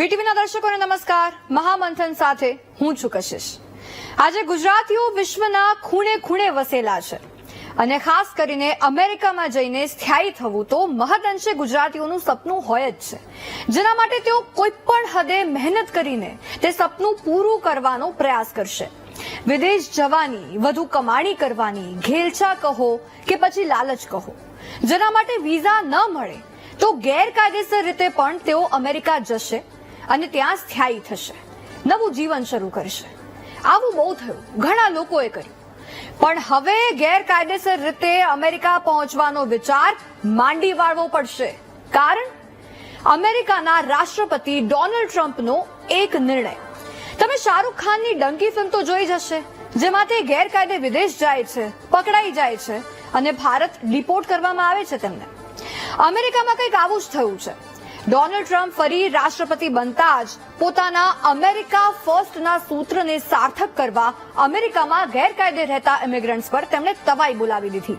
વીટીવીના દર્શકોને નમસ્કાર. મહામંથન સાથે હું છું કશિશ. આજે ગુજરાતીઓ વિશ્વના ખૂણે ખૂણે વસેલા છે અને ખાસ કરીને અમેરિકામાં જઈને સ્થાયી થવું તો મહદઅંશે ગુજરાતીઓનું સપનું હોય જ છે, જેના માટે તેઓ કોઈ પણ હદે મહેનત કરીને તે સપનું પૂરું કરવાનો પ્રયાસ કરશે. વિદેશ જવાની, વધુ કમાણી કરવાની, ઘેલછા કહો કે પછી લાલચ કહો, જેના માટે વિઝા ન મળે તો ગેરકાયદેસર રીતે પણ તેઓ અમેરિકા જશે અને ત્યાં સ્થાયી થશે, નવું જીવન શરૂ કરશે. આવું બહુ થયું, ઘણા લોકોએ કર્યું, પણ હવે ગેરકાયદેસર રીતે અમેરિકા પહોંચવાનો વિચાર માંડી વાળવો પડશે. કારણ અમેરિકાના રાષ્ટ્રપતિ ડોનાલ્ડ ટ્રમ્પનો એક નિર્ણય. તમે શાહરૂખ ખાનની ડંકી ફિલ્મ તો જોઈ જ હશે, જેમાં તે ગેરકાયદે વિદેશ જાય છે, પકડાઈ જાય છે અને ભારત ડિપોર્ટ કરવામાં આવે છે તેમને. અમેરિકામાં કંઈક આવું જ થયું છે. ડોનાલ્ડ ટ્રમ્પ ફરી રાષ્ટ્રપતિ બનતા જ પોતાના અમેરિકા ફર્સ્ટના સૂત્રને સાર્થક કરવા અમેરિકામાં ગેરકાયદે રહેતા ઇમિગ્રન્ટ્સ પર તેમણે તવાઈ બોલાવી દીધી.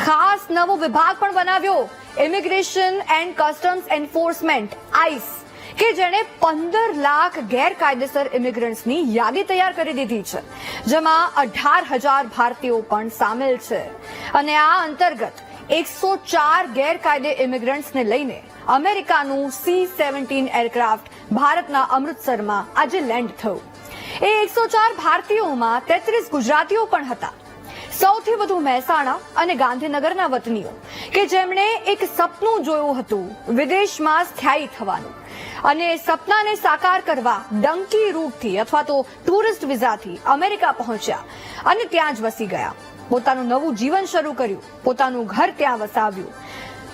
ખાસ નવો વિભાગ પણ બનાવ્યો, immigration and customs enforcement ICE, કે જેણે 15 લાખ ગેરકાયદેસર ઇમિગ્રન્ટ્સની યાદી તૈયાર કરી દીધી છે, જેમાં 18,000 ભારતીયો પણ સામેલ છે. અને આ અંતર્ગત 104 ગેરકાયદે ઇમિગ્રન્ટ્સને લઈને અમેરિકાનું C-17 એરક્રાફ્ટ ભારતના અમૃતસરમાં આજે લેન્ડ થયું. એ 104 ભારતીયોમાં 33 ગુજરાતીઓ પણ હતા. સૌથી વધુ મહેસાણા અને ગાંધીનગરના વતનીઓ કે જેમણે એક સપનું જોયું હતું વિદેશમાં સ્થાયી થવાનું, અને સપનાને સાકાર કરવા ડંકી રૂટથી અથવા તો ટુરિસ્ટ વિઝાથી અમેરિકા પહોંચ્યા અને ત્યાં જ વસી ગયા. પોતાનું નવું જીવન શરૂ કર્યું, પોતાનું ઘર ત્યાં વસાવ્યું.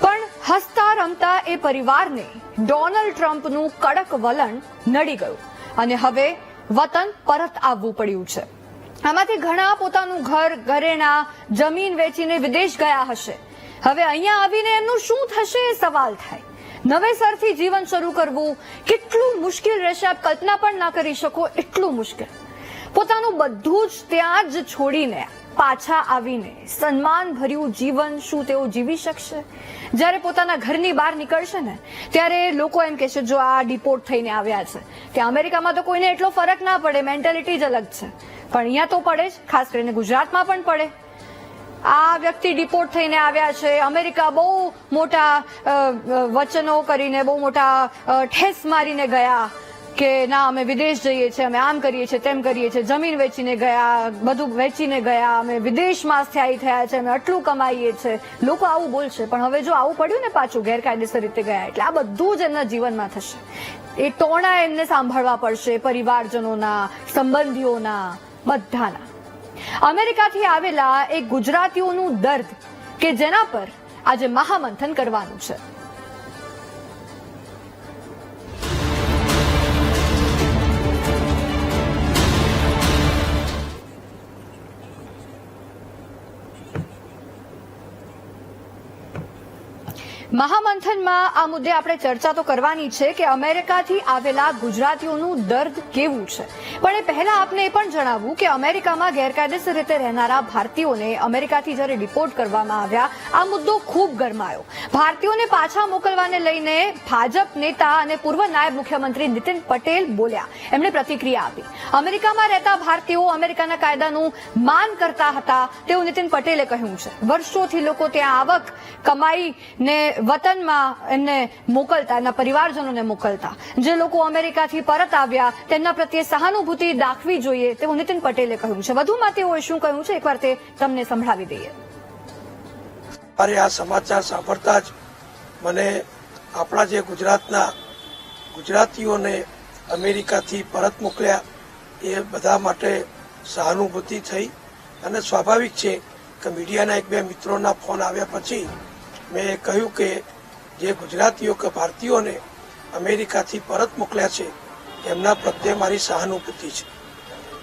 પણ હસતા રમતા એ પરિવારને ડોનાલ્ડ ટ્રમ્પનું કડક વલણ નડી ગયું અને હવે વતન પરત આવવું પડ્યું છે. આમાંથી ઘણા પોતાનું ઘર, ઘરેણા, જમીન વેચીને વિદેશ ગયા હશે. હવે અહીંયા આવીને એમનું શું થશે એ સવાલ થાય. નવેસરથી જીવન શરૂ કરવું કેટલું મુશ્કેલ રહેશે, આપ કલ્પના પણ ના કરી શકો એટલું મુશ્કેલ. પોતાનું બધું જ ત્યાં જ છોડીને પાછા આવીને સન્માન ભર્યું જીવન શું તેઓ જીવી શકશે? જ્યારે પોતાના ઘરની બહાર નીકળશે ને ત્યારે લોકો એમ કહેશે, જો આ ડિપોર્ટ થઈને આવ્યા છે. ત્યાં અમેરિકામાં તો કોઈને એટલો ફરક ના પડે, મેન્ટાલિટી જ અલગ છે, પણ અહીંયા તો પડે જ, ખાસ કરીને ગુજરાતમાં પણ પડે. આ વ્યક્તિ ડિપોર્ટ થઈને આવ્યા છે, અમેરિકા બહુ મોટા વચનો કરીને, બહુ મોટા ઠેસ મારીને ગયા કે ના અમે વિદેશ જઈએ છીએ, અમે આમ કરીએ છીએ, તેમ કરીએ છીએ, જમીન વેચીને ગયા, બધું વેચીને ગયા, અમે વિદેશમાં સ્થાયી થયા છે, અમે આટલું કમાઈએ છીએ. લોકો આવું બોલશે, પણ હવે જો આવું પડ્યું ને પાછું ગેરકાયદેસર રીતે ગયા, એટલે આ બધું જ એમના જીવનમાં થશે. એ ટોણા એમને સાંભળવા પડશે, પરિવારજનોના, સંબંધીઓના, બધાના. અમેરિકાથી આવેલા એક ગુજરાતીઓનું દર્દ કે જેના પર આજે મહામંથન કરવાનું છે. મહામંથનમાં આ મુદ્દે આપણે ચર્ચા તો કરવાની છે કે અમેરિકાથી આવેલા ગુજરાતીઓનું દર્દ કેવું છે, પણ એ પહેલા આપને એ પણ જણાવવું કે અમેરિકામાં ગેરકાયદેસર રીતે રહેનારા ભારતીયોને અમેરિકાથી જ્યારે ડિપોર્ટ કરવામાં આવ્યા, આ મુદ્દો ખૂબ ગરમાયો. ભારતીયોને પાછા મોકલવાને લઈને ભાજપ નેતા અને પૂર્વ નાયબ મુખ્યમંત્રી નીતિન પટેલ બોલ્યા. એમણે પ્રતિક્રિયા આપી. અમેરિકામાં રહેતા ભારતીયો અમેરિકાના કાયદાનું માન કરતા હતા તેવું નીતિન પટેલે કહ્યું છે. વર્ષોથી લોકો ત્યાં આવક, કમાઈને વતનમાં એમને મોકલતા, એમના પરિવારજનોને મોકલતા. જે લોકો અમેરિકાથી પરત આવ્યા તેમના પ્રત્યે સહાનુભૂતિ દાખવી જોઈએ તેવું નીતિન પટેલે કહ્યું છે. વધુમાં તેઓએ શું કહ્યું છે એકવાર તે તમને સંભળાવી દઈએ. અરે આ સમાચાર સાંભળતા જ મને આપણા જે ગુજરાતના ગુજરાતીઓને અમેરિકાથી પરત મોકલ્યા એ બધા માટે સહાનુભૂતિ થઈ. અને સ્વાભાવિક છે કે મીડિયાના એક બે મિત્રોના ફોન આવ્યા પછી મેં કહ્યું કે જે ગુજરાતીઓ કે ભારતીયોને અમેરિકાથી પરત મોકલ્યા છે એમના પ્રત્યે મારી સહાનુભૂતિ છે.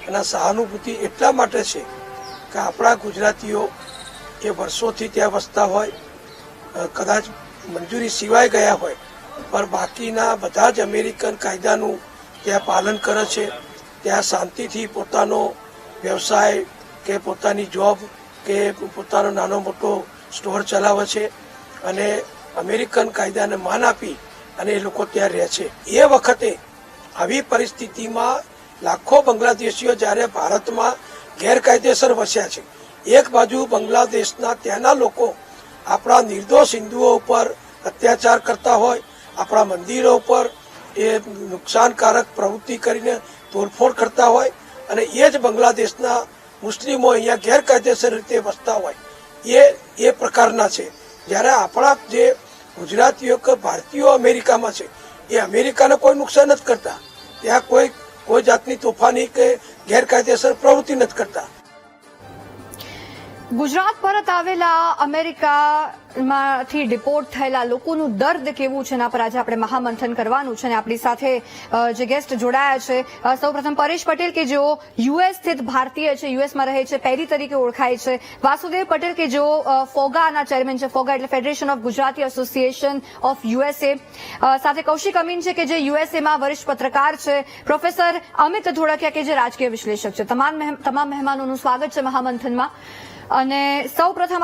અને સહાનુભૂતિ એટલા માટે છે કે આપણા ગુજરાતીઓ એ વર્ષોથી ત્યાં વસતા હોય, કદાચ મંજૂરી સિવાય ગયા હોય, પણ બાકીના બધા જ અમેરિકન કાયદાનું ત્યાં પાલન કરે છે. ત્યાં શાંતિથી પોતાનો વ્યવસાય કે પોતાની જોબ કે પોતાનો નાનો મોટો સ્ટોર ચલાવે છે અને અમેરિકન કાયદાને માન આપી અને એ લોકો ત્યાં રહે છે. એ વખતે આવી પરિસ્થિતિમાં લાખો બાંગ્લાદેશીઓ જ્યારે ભારતમાં ગેરકાયદેસર વસ્યા છે, એક બાજુ બાંગ્લાદેશના ત્યાંના લોકો આપણા નિર્દોષ હિન્દુઓ ઉપર અત્યાચાર કરતા હોય, આપણા મંદિરો ઉપર એ નુકસાનકારક પ્રવૃત્તિ કરીને તોડફોડ કરતા હોય, અને એ જ બાંગ્લાદેશના મુસ્લિમો અહીંયા ગેરકાયદેસર રીતે વસતા હોય, એ પ્રકારના છે. જ્યારે આપણા જે ગુજરાતીઓ કે ભારતીયો અમેરિકામાં છે, એ અમેરિકાને કોઈ નુકસાન નથી કરતા, ત્યાં કોઈ જાતની તોફાની કે ગેરકાયદેસર પ્રવૃત્તિ નથી કરતા. ગુજરાત પરત આવેલા અમેરિકામાંથી ડિપોર્ટ થયેલા લોકોનું દર્દ કેવું છે એના પર આજે આપણે મહામંથન કરવાનું છે. અને આપણી સાથે જે ગેસ્ટ જોડાયા છે, સૌપ્રથમ પરેશ પટેલ કે જેઓ યુએસ સ્થિત ભારતીય છે, યુએસમાં રહે છે, પેરી તરીકે ઓળખાય છે, વાસુદેવ પટેલ કે જેઓ ફોગાના ચેરમેન છે, ફોગા એટલે federation of Gujarati association of USA, સાથે કૌશિક અમીન છે કે જે યુએસએમાં વરિષ્ઠ પત્રકાર છે, પ્રોફેસર અમિત ધોળકિયા કે જે રાજકીય વિશ્લેષક છે. તમામ મહેમાનોનું સ્વાગત છે મહામંથનમાં. અને સૌ પ્રથમ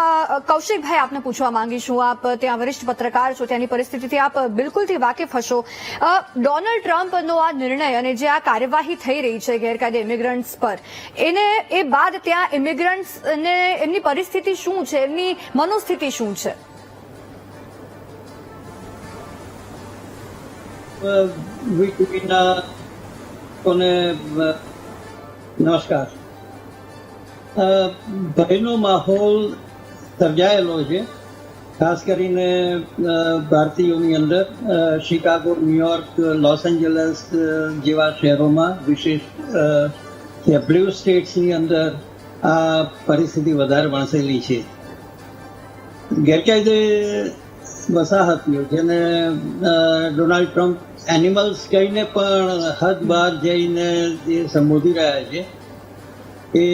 કૌશિકભાઈ આપને પૂછવા માંગીશું, આપ ત્યાં વરિષ્ઠ પત્રકાર છો, ત્યાંની પરિસ્થિતિથી આપ બિલકુલથી વાકેફ હશો. ડોનાલ્ડ ટ્રમ્પનો આ નિર્ણય અને જે આ કાર્યવાહી થઈ રહી છે ગેરકાયદે ઇમિગ્રન્ટ્સ પર, એ બાદ ત્યાં ઇમિગ્રન્ટ્સને એમની પરિસ્થિતિ શું છે, એમની મનોસ્થિતિ શું છે? નમસ્કાર. ભયનો માહોલ સર્જાયેલો છે, ખાસ કરીને ભારતીયોની અંદર. શિકાગો, ન્યુયોર્ક, લોસ એન્જલસ જેવા શહેરોમાં, વિશેષ બ્લુ સ્ટેટ્સની અંદર આ પરિસ્થિતિ વધારે વણસેલી છે. ગેરકાયદે વસાહતીઓ જેને ડોનાલ્ડ ટ્રમ્પ એનિમલ્સ કહીને પણ હદ બહાર જઈને જે સંબોધી રહ્યા છે, એ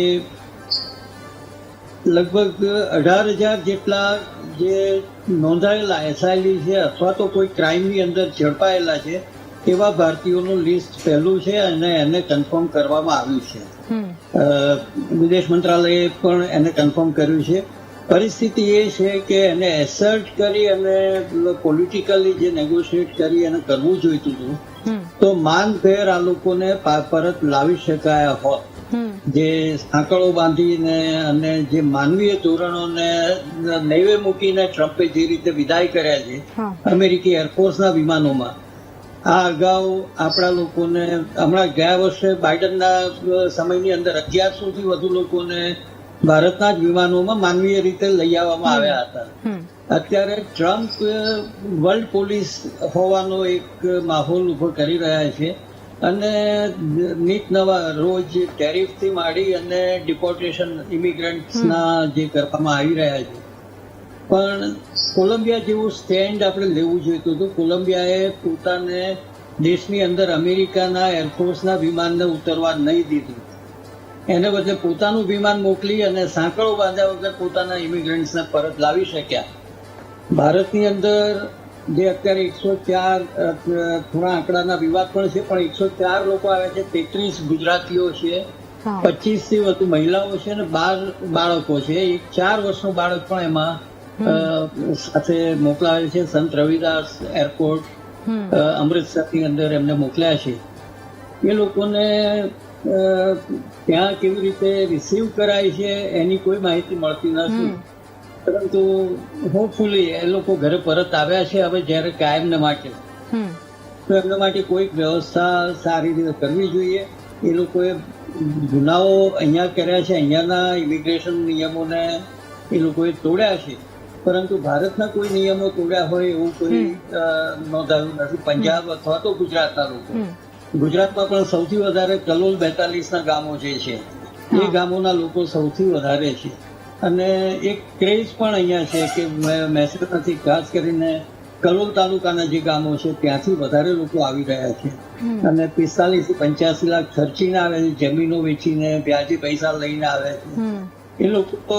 લગભગ 18,000 જેટલા જે નોંધાયેલા એસઆઈલી છે અથવા તો કોઈ ક્રાઇમની અંદર ઝડપાયેલા છે એવા ભારતીયોનું લિસ્ટ પહેલું છે અને એને કન્ફર્મ કરવામાં આવ્યું છે. વિદેશ મંત્રાલયે પણ એને કન્ફર્મ કર્યું છે. પરિસ્થિતિ એ છે કે એને એસર્ટ કરી અને પોલિટિકલી જે નેગોશિએટ કરી અને કરવું જોઈતું હતું, તો માનભેર આ લોકોને પરત લાવી શકાયા હોત. જે સાંકળો બાંધીને અને જે માનવીય ધોરણોને નૈવે મૂકીને ટ્રમ્પે જે રીતે વિદાય કર્યા છે અમેરિકી એરફોર્સના વિમાનોમાં, આ અગાઉ આપણા લોકોને હમણાં ગયા વર્ષે બાઇડનના સમયની અંદર 1100 થી વધુ લોકોને ભારતના જ વિમાનોમાં માનવીય રીતે લઈ આવવામાં આવ્યા હતા. અત્યારે ટ્રમ્પ વર્લ્ડ પોલીસ હોવાનો એક માહોલ ઉભો કરી રહ્યા છે અને નીત નવા રોજ ટેરિફથી માંડી અને ડિપોર્ટેશન ઇમિગ્રન્ટ્સના જે કરવામાં આવી રહ્યા છે. પણ કોલંબિયા જેવું સ્ટેન્ડ આપણે લેવું જોઈતું હતું. કોલંબિયાએ પોતાને દેશની અંદર અમેરિકાના એરફોર્સના વિમાનને ઉતરવા નહીં દીધું. એને બદલે પોતાનું વિમાન મોકલી અને સાંકળો બાંધ્યા વગર પોતાના ઇમિગ્રન્ટ્સને પરત લાવી શક્યા. ભારતની અંદર જે અત્યારે 104 થોડા આંકડાના વિવાદ પણ છે, પણ 104 લોકો આવ્યા છે. 33 ગુજરાતીઓ છે, 25 થી વધુ મહિલાઓ છે અને 12 બાળકો છે. એક 4 વર્ષનું બાળક પણ એમાં સાથે મોકલાવેલ છે. સંત રવિદાસ એરપોર્ટ અમૃતસરની અંદર એમને મોકલ્યા છે. એ લોકોને ત્યાં કેવી રીતે રિસીવ કરાય છે એની કોઈ માહિતી મળતી નથી, પરંતુ હોપફુલી એ લોકો ઘરે પરત આવ્યા છે. હવે જયારે કાયમને માટે તો એમના માટે કોઈક વ્યવસ્થા સારી રીતે કરવી જોઈએ. એ લોકોએ ગુનાઓ અહીંયા કર્યા છે, અહીંયાના ઇમિગ્રેશન નિયમોને એ લોકોએ તોડ્યા છે, પરંતુ ભારતના કોઈ નિયમો તોડ્યા હોય એવું કોઈ નોંધાયું નથી. પંજાબ અથવા તો ગુજરાતના લોકો, ગુજરાતમાં પણ સૌથી વધારે કલોલ 42ના ગામો જે છે એ ગામોના લોકો સૌથી વધારે છે. અને એક ક્રેઝ પણ અહીંયા છે કે મહેસાણાથી ખાસ કરીને કલોલ તાલુકાના જે ગામો છે ત્યાંથી વધારે લોકો આવી રહ્યા છે અને 45 થી 85 લાખ ખર્ચીને આવે છે, જમીનો વેચીને વ્યાજી પૈસા લઈને આવે છે. એ લોકો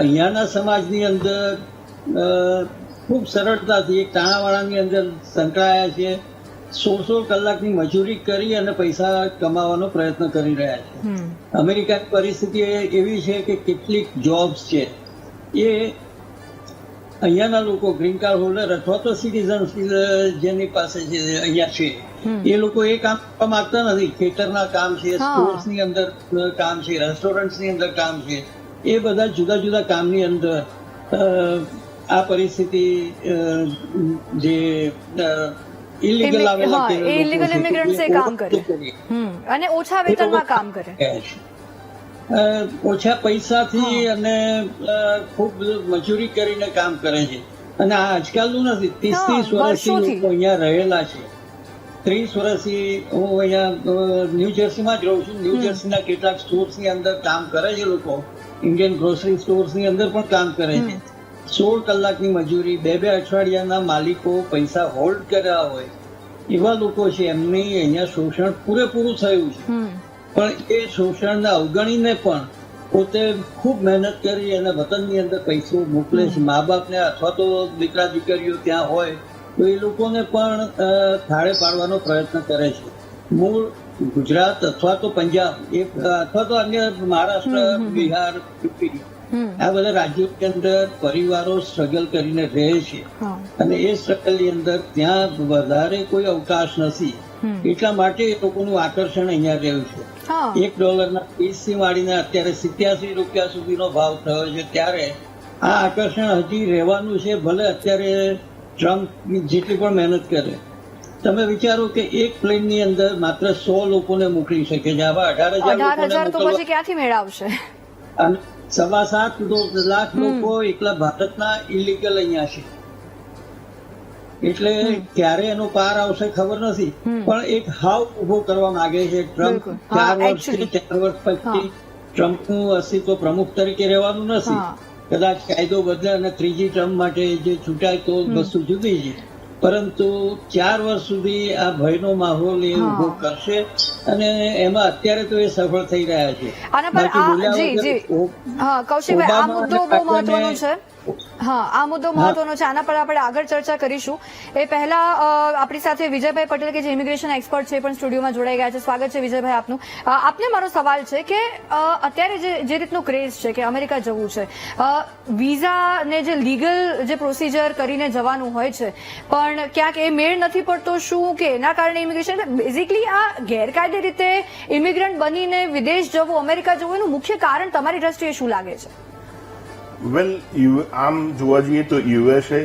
અહીંયાના સમાજની અંદર ખૂબ સરળતાથી એક તાણાવાળાની અંદર સંકળાયા છે. 16 કલાકની મજૂરી કરી અને પૈસા કમાવાનો પ્રયત્ન કરી રહ્યા છે. અમેરિકાની પરિસ્થિતિ એવી છે કે કેટલીક જોબ્સ છે એ અહીંયાના લોકો ગ્રીન કાર્ડ હોલ્ડર અથવા તો સિટીઝન જેની પાસે છે અહીંયા છે એ લોકો એ કામ કરવા માંગતા નથી. ખેતરના કામ છે, સ્ટોર્સ ની અંદર કામ છે, રેસ્ટોરન્ટ ની અંદર કામ છે, એ બધા જુદા જુદા કામની અંદર આ પરિસ્થિતિ જે ઇલીગલ આવેલા ઇલીગલ ઇમિગ્રન્ટ્સ કામ કરે અને ઓછા વેતનમાં કામ કરે, ઓછા પૈસાથી અને ખૂબ મજૂરી કરીને કામ કરે છે. અને આ આજકાલનું નથી, 30 વર્ષથી લોકો અહીંયા રહેલા છે. 30 વર્ષથી હું અહીંયા ન્યૂ જર્સીમાં જ રહું છું. ન્યૂ જર્સીના કેટલાક સ્ટોર્સ ની અંદર કામ કરે છે લોકો, ઇન્ડિયન ગ્રોસરી સ્ટોર્સ ની અંદર પણ કામ કરે છે. 16 કલાકની મજૂરી, 2 અઠવાડિયાના માલિકો પૈસા હોલ્ડ કર્યા હોય એવા લોકો છે, એમની અહીંયા શોષણ પૂરેપૂરું થયું છે. પણ એ શોષણને અવગણીને પણ પોતે ખૂબ મહેનત કરી અને વતનની અંદર પૈસો મોકલે છે. મા બાપને અથવા તો દીકરા દીકરીઓ ત્યાં હોય તો એ લોકોને પણ થાળે પાડવાનો પ્રયત્ન કરે છે. મૂળ ગુજરાત અથવા તો પંજાબ અથવા તો અન્ય મહારાષ્ટ્ર, બિહાર, યુપી આ બધા રાજ્યોની અંદર પરિવારો સ્ટ્રગલ કરીને રહે છે અને એ સ્ટ્રગલની અંદર ત્યાં વધારે કોઈ અવકાશ નથી. એટલા માટે એ લોકોનું આકર્ષણ અહીંયા રહ્યું છે. $1 પીસથી માંડીને અત્યારે 87 રૂપિયા સુધીનો ભાવ થયો છે. ત્યારે આ આકર્ષણ હજી રહેવાનું છે, ભલે અત્યારે ટ્રમ્પ જેટલી પણ મહેનત કરે. તમે વિચારો કે એક પ્લેનની અંદર માત્ર 100 લોકોને મોકલી શકે છે. આવા 18,000 તો પછી ક્યાંથી મેળવશે? અને 7.25 લાખ લોકો એકલા ભારતના ઇલીગલ અહીંયા છે. એટલે ક્યારે એનો પાર આવશે ખબર નથી, પણ એક હાવ ઉભો કરવા માંગે છે ટ્રમ્પ. 4 વર્ષ પછી ટ્રમ્પનું અસ્તિત્વ પ્રમુખ તરીકે રહેવાનું નથી. કદાચ કાયદો બદલે અને ત્રીજી ટર્મ માટે જે ચૂંટાય તો વસ્તુ જુદી છે, પરંતુ 4 વર્ષ સુધી આ ભયનો માહોલ એ ઉભો કરશે અને એમાં અત્યારે તો એ સફળ થઈ રહ્યા છે. કૌશિકભાઈ, આ મુદ્દો બહુ મહત્વનો છે. આ મુદ્દો મહત્વનો છે, આના પર આપણે આગળ ચર્ચા કરીશું. એ પહેલા આપણી સાથે વિજયભાઈ પટેલ કે જે ઇમિગ્રેશન એક્સપર્ટ છે એ પણ સ્ટુડિયોમાં જોડાઈ ગયા છે. સ્વાગત છે વિજયભાઈ આપનું. આપને મારો સવાલ છે કે અત્યારે જે રીતનો ક્રેઝ છે કે અમેરિકા જવું છે, વિઝા ને જે લીગલ જે પ્રોસિજર કરીને જવાનું હોય છે, પણ ક્યાંક એ મેળ નથી પડતો. શું કે એના કારણે ઇમિગ્રેશન બેઝિકલી આ ગેરકાયદે રીતે ઇમિગ્રન્ટ બનીને વિદેશ જવું, અમેરિકા જવું, એનું મુખ્ય કારણ તમારી દ્રષ્ટિએ શું લાગે છે? વેલ, આમ જોવા જઈએ તો યુએસએ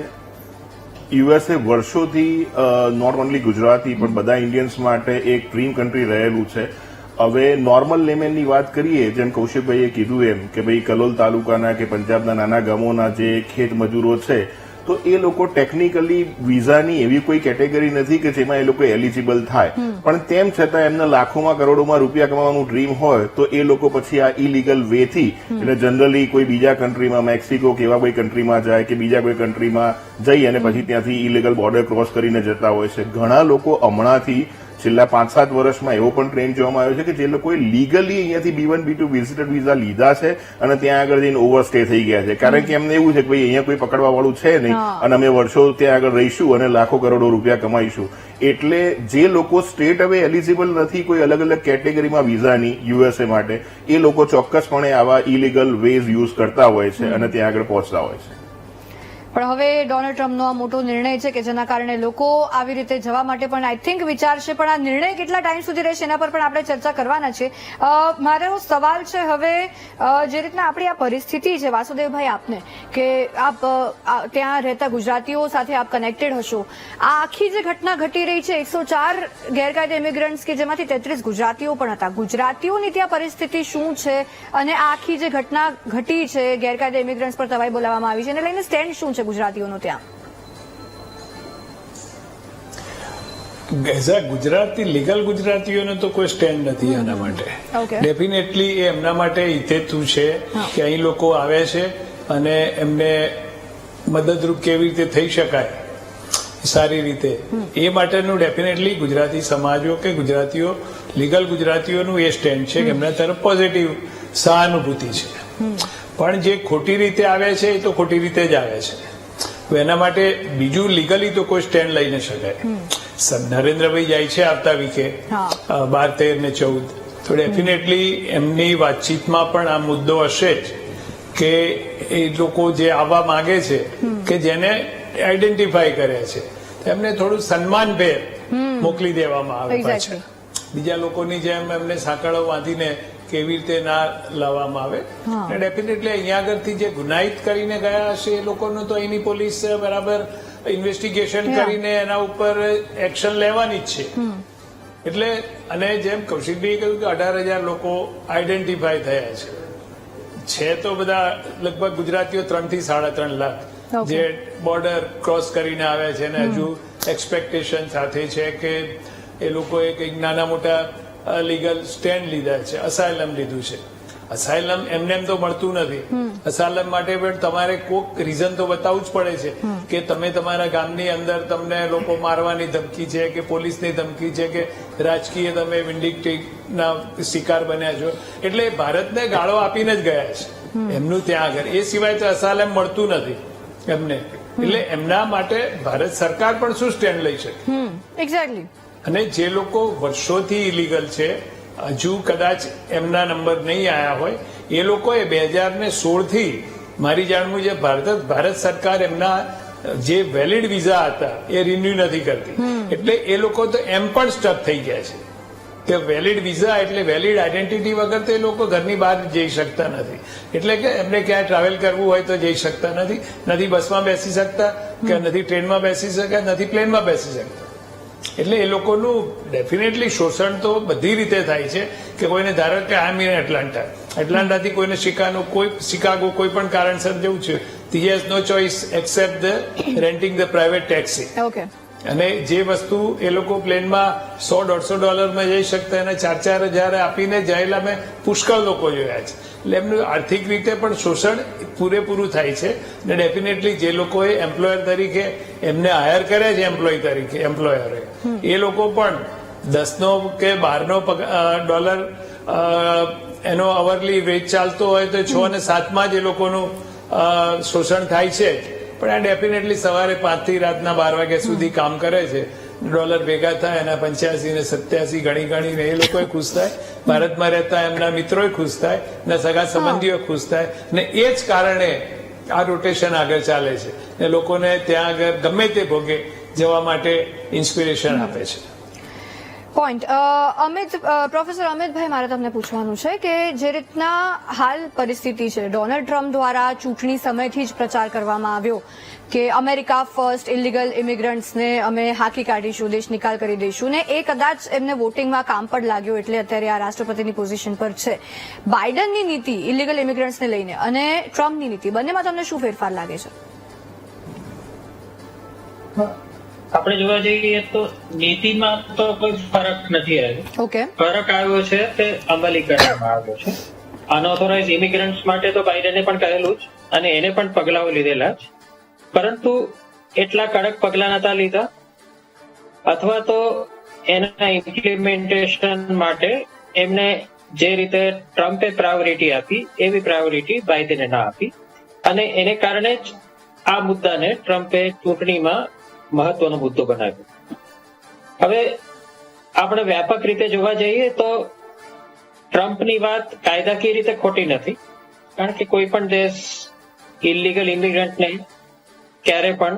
વર્ષોથી નોટ ઓનલી ગુજરાતી પણ બધા ઇન્ડિયન્સ માટે એક ડ્રીમ કન્ટ્રી રહેલું છે. હવે નોર્મલ લેમેનની વાત કરીએ, જેમ કૌશિકભાઈએ કીધું એમ કે ભાઈ કલોલ તાલુકાના કે પંજાબના નાના ગામોના જે ખેત મજૂરો છે, તો એ લોકો ટેકનિકલી વિઝાની એવી કોઈ કેટેગરી નથી કે જેમાં એ લોકો એલિજિબલ થાય, પણ તેમ છતાં એમને લાખોમાં કરોડોમાં રૂપિયા કમાવાનું ડ્રીમ હોય તો એ લોકો પછી આ ઇલીગલ વેથી એટલે જનરલી કોઈ બીજા કન્ટ્રીમાં, મેક્સિકો કે એવા કોઈ કન્ટ્રીમાં જાય કે બીજા કોઈ કન્ટ્રીમાં જઈ અને પછી ત્યાંથી ઇલીગલ બોર્ડર ક્રોસ કરીને જતા હોય છે. ઘણા લોકો હમણાંથી છેલ્લા 5-7 વર્ષમાં એવો પણ ટ્રેન્ડ જોવામાં આવ્યો છે કે જે લોકોએ લીગલી અહીંયાથી B1 B2 વિઝિટર વિઝા લીધા છે અને ત્યાં આગળ જઈને ઓવરસ્ટે થઈ ગયા છે, કારણ કે એમને એવું છે કે ભાઈ અહીંયા કોઈ પકડવા વાળું છે નહીં અને અમે વર્ષો ત્યાં આગળ રહીશું અને લાખો કરોડો રૂપિયા કમાઈશું. એટલે જે લોકો સ્ટેટ હવે એલિજિબલ નથી કોઈ અલગ અલગ કેટેગરીમાં વિઝાની યુએસએ માટે, એ લોકો ચોક્કસપણે આવા ઇલીગલ વેઝ યુઝ કરતા હોય છે અને ત્યાં આગળ પહોંચતા હોય છે. પણ હવે ડોનાલ્ડ ટ્રમ્પનો આ મોટો નિર્ણય છે કે જેના કારણે લોકો આવી રીતે જવા માટે પણ આઈ થિંક વિચારશે, પણ આ નિર્ણય કેટલા ટાઈમ સુધી રહેશે એના પર પણ આપણે ચર્ચા કરવાના છે. મારો સવાલ છે હવે, જે રીતના આપણી આ પરિસ્થિતિ છે વાસુદેવભાઈ આપને, કે આપ ત્યાં રહેતા ગુજરાતીઓ સાથે આપ કનેક્ટેડ હશો, આ આખી જે ઘટના ઘટી રહી છે, 104 ગેરકાયદે ઇમિગ્રન્ટ્સ કે જેમાંથી 33 ગુજરાતીઓ પણ હતા, ગુજરાતીઓની ત્યાં પરિસ્થિતિ શું છે અને આ આખી જે ઘટના ઘટી છે ગેરકાયદે ઇમિગ્રન્ટ્સ પર તવાઈ બોલાવવામાં આવી છે એને લઈને સ્ટેન્ડ શું છે ગુજરાતીઓનો ત્યાં? એઝ અ ગુજરાતી લીગલ ગુજરાતીઓનો તો કોઈ સ્ટેન્ડ નથી આના માટે. ડેફિનેટલી એ એમના માટે હિતેતુ છે કે અહીં લોકો આવે છે અને એમને મદદરૂપ કેવી રીતે થઈ શકાય સારી રીતે, એ માટેનું ડેફિનેટલી ગુજરાતી સમાજો કે ગુજરાતીઓ લીગલ ગુજરાતીઓનું એ સ્ટેન્ડ છે કે એમના તરફ પોઝિટિવ સહાનુભૂતિ છે. પણ જે ખોટી રીતે આવે છે એ તો ખોટી રીતે જ આવે છે. એના માટે બીજું લીગલી તો કોઈ સ્ટેન્ડ લઈ ન શકાય. નરેન્દ્રભાઈ જાય છે આવતા વીકે 12, 13 ને 14, તો ડેફિનેટલી એમની વાતચીતમાં પણ આ મુદ્દો હશે જ કે એ લોકો જે આવવા માંગે છે કે જેને આઈડેન્ટિફાય કરે છે એમને થોડું સન્માનભેર મોકલી દેવામાં આવે Exactly. પાછા. બીજા લોકોની જેમ એમને સાંકળો બાંધીને કેવી રીતે ના લાવવામાં આવે. ડેફિનેટલી અહીંયા આગળથી જે ગુનાહિત કરીને ગયા હશે એ લોકોનું તો અહીંની પોલીસ બરાબર ઇન્વેસ્ટિગેશન કરીને એના ઉપર એક્શન લેવાની જ છે. એટલે અને જેમ કૌશિકભાઈએ કહ્યું કે 18,000 લોકો આઈડેન્ટિફાય થયા છે તો બધા લગભગ ગુજરાતીઓ 3 થી 3.5 લાખ જે બોર્ડર ક્રોસ કરીને આવ્યા છે અને હજુ એક્સપેક્ટેશન સાથે છે કે એ લોકોએ કંઈક નાના મોટા લીગલ સ્ટેન્ડ લીધા છે, અસાયલમ લીધું છે. અસાયલમ એમને એમ તો મળતું નથી. અસાયલમ માટે પણ તમારે કોઈક રીઝન તો બતાવવું જ પડે છે કે તમે તમારા ગામની અંદર તમને લોકો મારવાની ધમકી છે કે પોલીસની ધમકી છે કે રાજકીય તમે વિન્ડિક્ટિવના શિકાર બન્યા છો, એટલે ભારતને ગાળો આપીને જ ગયા છે એમનું ત્યાં આગળ. એ સિવાય તો અસાયલમ મળતું નથી એમને. એટલે એમના માટે ભારત સરકાર પણ શું સ્ટેન્ડ લઈ શકે. એક્ઝેક્ટલી. અને જે લોકો વર્ષોથી ઇલીગલ છે, હજુ કદાચ એમના નંબર નહીં આવ્યા હોય, એ લોકોએ 2016 થી મારી જાણ મુજબ ભારત સરકાર એમના જે વેલિડ વિઝા હતા એ રિન્યુ નથી કરતી. એટલે એ લોકો તો એમ પણ સ્ટક થઈ ગયા છે કે વેલિડ વિઝા એટલે વેલિડ આઈડેન્ટિટી વગર તો એ લોકો ઘરની બહાર જઈ શકતા નથી. એટલે કે એમને ક્યાંય ટ્રાવેલ કરવું હોય તો જઈ શકતા નથી, નથી બસમાં બેસી શકતા કે નથી ટ્રેનમાં બેસી શકતા, નથી પ્લેનમાં બેસી શકતા. એટલે એ લોકોનું ડેફિનેટલી શોષણ તો બધી રીતે થાય છે કે કોઈને ધારો કે આઈ મીન એટલાન્ટાથી કોઈને શિકાગો કોઈ પણ કારણસર જવું છે, he has no choice except the renting the private taxi. Okay. અને જે વસ્તુ એ લોકો પ્લેનમાં $100-150 જઈ શકતા એને 4,000 આપીને જયેલા મેં પુષ્કળ લોકો જોયા છે. એટલે એમનું આર્થિક રીતે પણ શોષણ પૂરેપૂરું થાય છે. અને ડેફિનેટલી જે લોકોએ એમ્પ્લોયર તરીકે એમને હાયર કર્યા છે એમ્પ્લોયરે એ લોકો પણ 10નો કે $12 એનો અવરલી વેજ ચાલતો હોય તો 6 અને 7માં જ એ લોકોનું શોષણ થાય છે. પણ આ ડેફિનેટલી સવારે 5 થી રાતના 12 વાગ્યા સુધી કામ કરે છે, ડોલર ભેગા થાય એના 85 ને 87 ગણી એ લોકો ખુશ થાય, ભારતમાં રહેતા એમના મિત્રો ખુશ થાય ને સગા સંબંધીઓ ખુશ થાય ને એ જ કારણે આ રોટેશન આગળ ચાલે છે ને લોકોને ત્યાં આગળ ગમે તે ભોગે જવા માટે ઇન્સ્પિરેશન આપે છે. પોઈન્ટ. પ્રોફેસર અમિતભાઈ, મારે તમને પૂછવાનું છે કે જે રીતના હાલ પરિસ્થિતિ છે, ડોનાલ્ડ ટ્રમ્પ દ્વારા ચૂંટણી સમયથી જ પ્રચાર કરવામાં આવ્યો કે અમેરિકા ફર્સ્ટ, ઇલીગલ ઇમિગ્રન્ટ્સને અમે હાંકી કાઢીશું, દેશ નિકાલ કરી દઈશું, ને એ કદાચ એમને વોટિંગમાં કામ પણ લાગ્યો એટલે અત્યારે આ રાષ્ટ્રપતિની પોઝિશન પર છે. બાઇડનની નીતિ ઇલીગલ ઇમિગ્રન્ટ્સને લઈને અને ટ્રમ્પની નીતિ બંનેમાં તમને શું ફેરફાર લાગે છે? આપણે જોવા જઈએ તો નીતિમાં તો કોઈ ફરક નથી આવ્યો. ઓકે. ફરક આવ્યો છે તે અમલીકરણમાં આવ્યો છે. અનઓથોરાઇઝ ઇમિગ્રન્ટ્સ માટે તો બાઇડને પણ કહેલું જ અને એને પણ પગલાઓ લીધેલા જ, પરંતુ એટલા કડક પગલા નતા લીધા અથવા તો એના ઇમ્પ્લિમેન્ટેશન માટે એમને જે રીતે ટ્રમ્પે પ્રાયોરિટી આપી એવી પ્રાયોરિટી બાઇડને ના આપી અને એને કારણે જ આ મુદ્દાને ટ્રમ્પે ચૂંટણીમાં મહત્વનો મુદ્દો બનાવ્યો. હવે આપણે વ્યાપક રીતે જોવા જઈએ તો ટ્રમ્પની વાત કાયદાકીય રીતે ખોટી નથી, કારણ કે કોઈ પણ દેશ ઇલીગલ ઇમિગ્રન્ટને ક્યારે પણ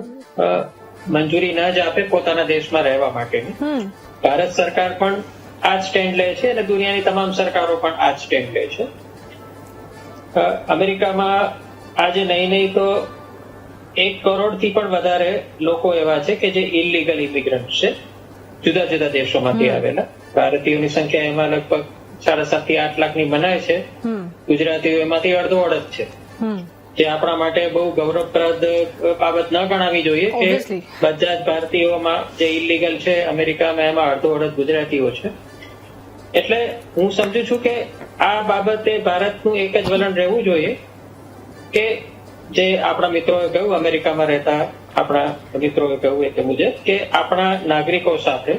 મંજૂરી ન જ આપે પોતાના દેશમાં રહેવા માટેની. ભારત સરકાર પણ આ જ સ્ટેન્ડ લે છે અને દુનિયાની તમામ સરકારો પણ આ જ સ્ટેન્ડ લે છે. અમેરિકામાં આજે નહીં તો 1 કરોડથી પણ વધારે લોકો એવા છે કે જે ઇલીગલ ઇમિગ્રન્ટ છે, જુદા જુદા દેશોમાંથી આવેલા. ભારતીયોની સંખ્યા એમાં લગભગ 7.5 થી 8 લાખની મનાય છે. ગુજરાતીઓ એમાંથી અડધો અડધ છે, જે આપણા માટે બહુ ગૌરવપ્રદ બાબત ન ગણાવી જોઈએ કે બધા જ ભારતીયોમાં જે ઇલીગલ છે અમેરિકામાં એમાં અડધો અડધ ગુજરાતીઓ છે. એટલે હું સમજુ છું કે આ બાબતે ભારતનું એક જ વલણ રહેવું જોઈએ કે જે આપણા મિત્રોએ કહ્યું, અમેરિકામાં રહેતા આપણા મિત્રોએ કહ્યું એ મુજબ કે આપણા નાગરિકો સાથે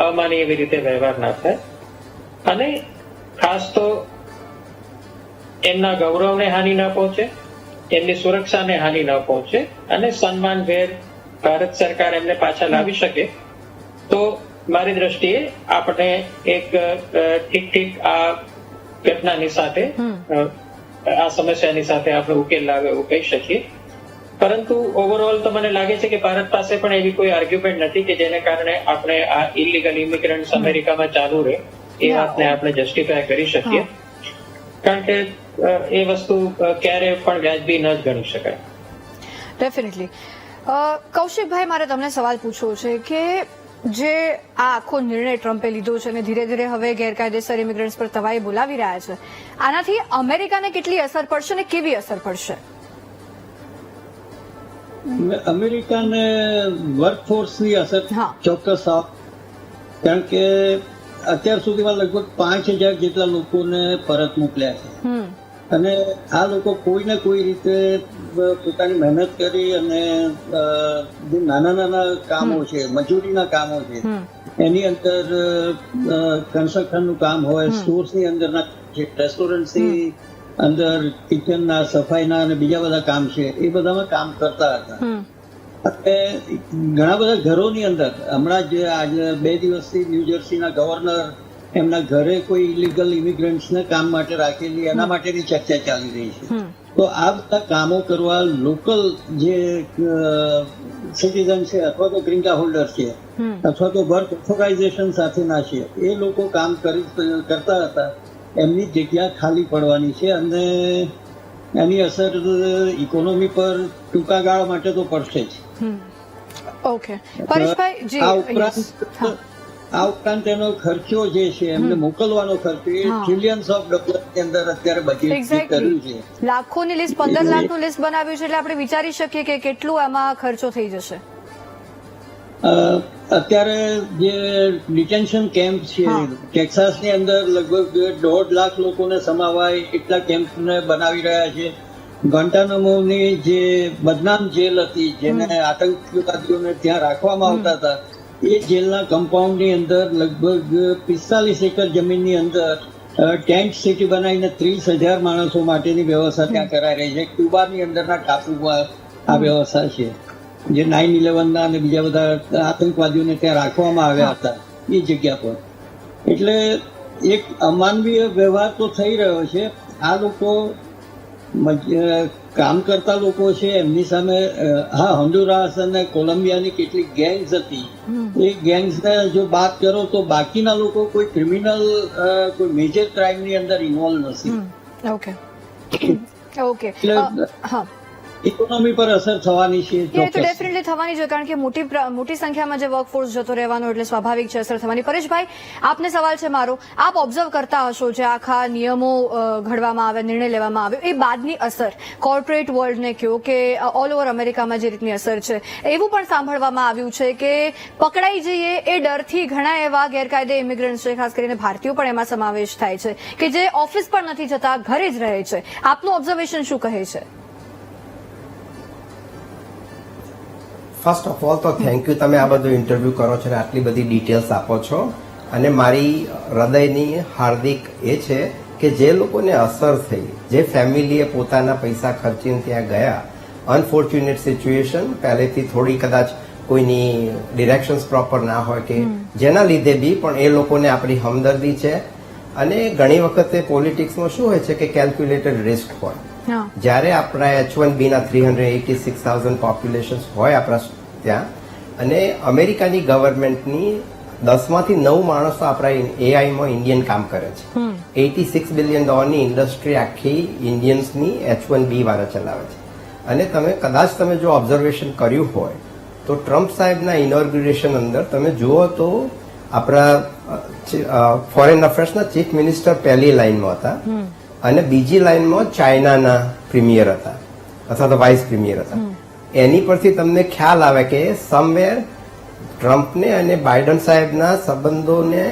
અમાનવીય એવી રીતે વ્યવહાર ના થાય અને ખાસ તો એમના ગૌરવને હાનિ ન પહોંચે, એમની સુરક્ષાને હાનિ ન પહોંચે અને સન્માનભેર ભારત સરકાર એમને પાછા લાવી શકે તો મારી દ્રષ્ટિએ આપણે એક ઠીક આ ઘટનાની સાથે આ સમસ્યાની સાથે આપણે ઉકેલ લાવે એવું કહી શકીએ. પરંતુ ઓવરઓલ તો મને લાગે છે કે ભારત પાસે પણ એવી કોઈ આર્ગ્યુમેન્ટ નથી કે જેને કારણે આપણે આ ઇલીગલ ઇમિગ્રન્ટ્સ અમેરિકામાં ચાલુ રહે એ વાતને આપણે જસ્ટિફાય કરી શકીએ, કારણ કે એ વસ્તુ ક્યારે પણ વ્યાજબી ન જ ગણી શકાય. ડેફિનેટલી. કૌશિકભાઈ, મારે તમને સવાલ પૂછવો છે કે જે આ આખો નિર્ણય ટ્રમ્પે લીધો છે અને ધીરે ધીરે હવે ગેરકાયદેસર ઇમિગ્રન્ટ્સ પર તવાઈ બોલાવી રહ્યા છે, આનાથી અમેરિકાને કેટલી અસર પડશે અને કેવી અસર પડશે? અમેરિકાને વર્કફોર્સની અસર ચોક્કસ કારણ કે અત્યાર સુધીમાં લગભગ 5,000 જેટલા લોકોને પરત મોકલ્યા છે અને આ લોકો કોઈ ને કોઈ રીતે પોતાની મહેનત કરી અને જે નાના નાના કામો છે, મજૂરીના કામો છે, એની અંદર કન્સ્ટ્રક્શનનું કામ હોય, સ્ટોર્સની અંદરના જે રેસ્ટોરન્ટની અંદર કિચનના, સફાઈના અને બીજા બધા કામ છે એ બધામાં કામ કરતા હતા. અને ઘણા બધા ઘરોની અંદર હમણાં જે આજે 2 દિવસથી ન્યૂજર્સીના ગવર્નર એમના ઘરે કોઈ ઇલીગલ ઇમિગ્રન્ટ્સને કામ માટે રાખેલી એના માટેની ચર્ચા ચાલી રહી છે. તો આ બધા કામો કરવા લોકલ જે સિટીઝન છે અથવા તો ગ્રીન કાર્ડ હોલ્ડર છે અથવા તો વર્ક ઓથોરાઇઝેશન સાથેના છે એ લોકો કામ કરતા હતા, એમની જગ્યા ખાલી પડવાની છે અને એની અસર ઇકોનોમી પર ટૂંકા ગાળા માટે તો પડશે જ. ઓકે પરેશભાઈ જી, આ ઉપરાંત એનો ખર્ચો જે છે એમને મોકલવાનો ખર્ચો એ ટ્રિલિયન્સ ઓફ ડોલરની અંદર અત્યારે બજેટ કર્યું છે. લાખોની લિસ્ટ, 15 લાખનું લિસ્ટ બનાવ્યું છે, એટલે આપણે વિચારી શકીએ કે કેટલું આમાં ખર્ચો થઈ જશે. અત્યારે જે ડિટેન્શન કેમ્પ છે ટેક્સાસની અંદર લગભગ 1.5 લાખ લોકોને સમાવાય એટલા કેમ્પને બનાવી રહ્યા છે. ગ્વાન્ટાનામોની જે બદનામ જેલ હતી જેને આતંકવાદીઓને ત્યાં રાખવામાં આવતા હતા એ જેલના કમ્પાઉન્ડની અંદર લગભગ 45 એકર જમીનની અંદર ટેન્ટ સિટી બનાવીને 30,000 માણસો માટેની વ્યવસ્થા ત્યાં કરાઈ રહી છે. ક્યુબાની અંદરના ટાપુમાં આ વ્યવસ્થા છે જે 9/11ના અને બીજા બધા આતંકવાદીઓને ત્યાં રાખવામાં આવ્યા હતા એ જગ્યા પર. એટલે એક અમાનવીય વ્યવહાર તો થઈ રહ્યો છે. આ લોકો કામ કરતા લોકો છે એમની સામે હોન્ડુરાસ અને કોલંબિયાની કેટલીક ગેંગ્સ હતી, એ ગેંગ્સને જો વાત કરો તો બાકીના લોકો કોઈ ક્રિમિનલ કોઈ મેજર ક્રાઇમની અંદર ઇન્વોલ્વ નથી. Okay okay. ઇકોનોમી પર અસર થવાની છે, એ તો ડેફિનેટલી થવાની છે, કારણ કે મોટી સંખ્યામાં જે વર્કફોર્સ જતો રહેવાનો એટલે સ્વાભાવિક છે અસર થવાની. પરેશભાઈ, આપને સવાલ છે મારો, આપ ઓબ્ઝર્વ કરતા હશો જે આખા નિયમો ઘડવામાં આવ્યા, નિર્ણય લેવામાં આવ્યો, એ બાદની અસર કોર્પોરેટ વર્લ્ડને કહો કે ઓલ ઓવર અમેરિકામાં જે રીતની અસર છે, એવું પણ સાંભળવામાં આવ્યું છે કે પકડાઈ જઈએ એ ડરથી ઘણા એવા ગેરકાયદે ઇમિગ્રન્ટ્સ છે, ખાસ કરીને ભારતીયો પણ એમાં સમાવેશ થાય છે કે જે ઓફિસ પણ નથી જતા, ઘરે જ રહે છે. આપનું ઓબ્ઝર્વેશન શું કહે છે? ફર્સ્ટ ઓફ ઓલ તો થેન્ક યુ, તમે આ બધું ઇન્ટરવ્યુ કરો છો અને આટલી બધી ડિટેલ્સ આપો છો. અને મારી હૃદયની હાર્દિક એ છે કે જે લોકોને અસર થઈ, જે ફેમિલીએ પોતાના પૈસા ખર્ચીને ત્યાં ગયા, અનફોર્ચ્યુનેટ સિચ્યુએશન, પહેલેથી થોડી કદાચ કોઈની ડિરેક્શન્સ પ્રોપર ના હોય કે જેના લીધે બી પણ એ લોકોને આપણી હમદર્દી છે. અને ઘણી વખતે પોલિટિક્સમાં શું હોય છે કે કેલ્ક્યુલેટેડ રિસ્ક હોય. જ્યારે આપણા H1B ના 386,000 પોપ્યુલેશન હોય આપણા ત્યાં, અને અમેરિકાની ગવર્મેન્ટની 10માંથી 9 માણસો આપણા એઆઈમાં ઇન્ડિયન કામ કરે છે. $86 બિલિયન ઇન્ડસ્ટ્રી આખી ઇન્ડિયન્સની H1B વાળા ચલાવે છે. અને કદાચ તમે જો ઓબ્ઝર્વેશન કર્યું હોય તો ટ્રમ્પ સાહેબના ઇનોગ્રેશન અંદર તમે જુઓ તો આપણા ફોરેન અફેર્સના ચીફ મિનિસ્ટર પહેલી લાઈનમાં હતા અને બીજી લાઈનમાં ચાઇનાના પ્રીમિયર હતા અથવા તો વાઇસ પ્રીમિયર હતા. એની પરથી તમને ખ્યાલ આવે કે સમવેર ટ્રમ્પને અને બાઇડન સાહેબના સંબંધોને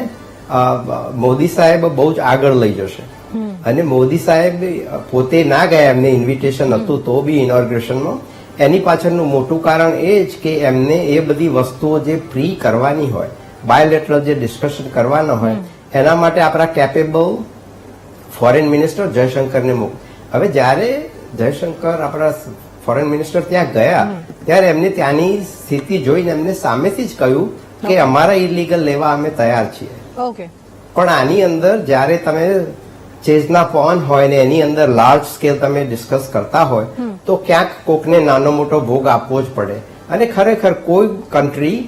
મોદી સાહેબ બહુ જ આગળ લઈ જશે. અને મોદી સાહેબ પોતે ના ગયા, એમને ઇન્વિટેશન હતું તો બી ઇનોગ્રેશનમાં. એની પાછળનું મોટું કારણ એ જ કે એમને એ બધી વસ્તુઓ જે પ્રી કરવાની હોય, બાયોલેટરલ જે ડિસ્કશન કરવાના હોય, એના માટે આપણા કેપેબલ ફોરેન મિનિસ્ટર જયશંકરને મૂક. હવે જ્યારે જયશંકર આપણા ફોરેન મિનિસ્ટર ત્યાં ગયા ત્યારે એમને ત્યાંની સ્થિતિ જોઈને એમને સામેથી જ કહ્યું કે અમારા ઇલીગલ લેવા અમે તૈયાર છીએ. પણ આની અંદર જ્યારે તમે ચેઝના પોન હોય ને એની અંદર લાર્જ સ્કેલ તમે ડિસ્કસ કરતા હોય તો ક્યાંક કોકને નાનો મોટો ભોગ આપવો જ પડે. અને ખરેખર કોઈ કન્ટ્રી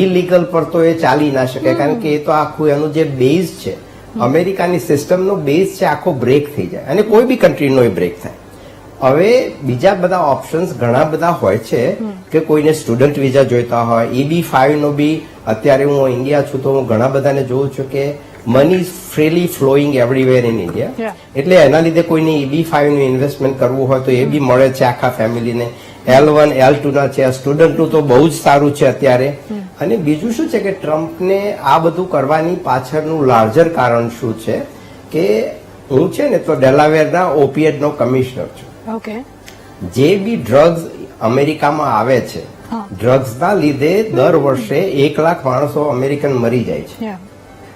ઇલીગલ પર તો એ ચાલી ના શકે, કારણ કે એ તો આખું એનું જે બેઝ છે, અમેરિકાની સિસ્ટમનો બેઝ છે, આખો બ્રેક થઈ જાય અને કોઈ બી કન્ટ્રીનો એ બ્રેક થાય. હવે બીજા બધા ઓપ્શન્સ ઘણા બધા હોય છે કે કોઈને સ્ટુડન્ટ વિઝા જોઈતા હોય, EB-5 નો બી અત્યારે હું ઇન્ડિયા છું તો હું ઘણા બધાને જોઉં છું કે money is freely flowing everywhere in India. એટલે એના લીધે કોઈને EB-5 નું ઇન્વેસ્ટમેન્ટ કરવું હોય તો એ બી મળે છે આખા ફેમિલીને. L1 L2 ના છે, સ્ટુડન્ટનું તો બહુ જ સારું છે અત્યારે. અને બીજું શું છે કે ટ્રમ્પને આ બધું કરવાની પાછળનું લાર્જર કારણ શું છે કે હું છે ને તો ડેલાવેરના ઓપિએડ નો કમિશનર છું. ઓકે. જે બી ડ્રગ્સ અમેરિકામાં આવે છે, ડ્રગ્સના લીધે દર વર્ષે 1 લાખ માણસો અમેરિકન મરી જાય છે.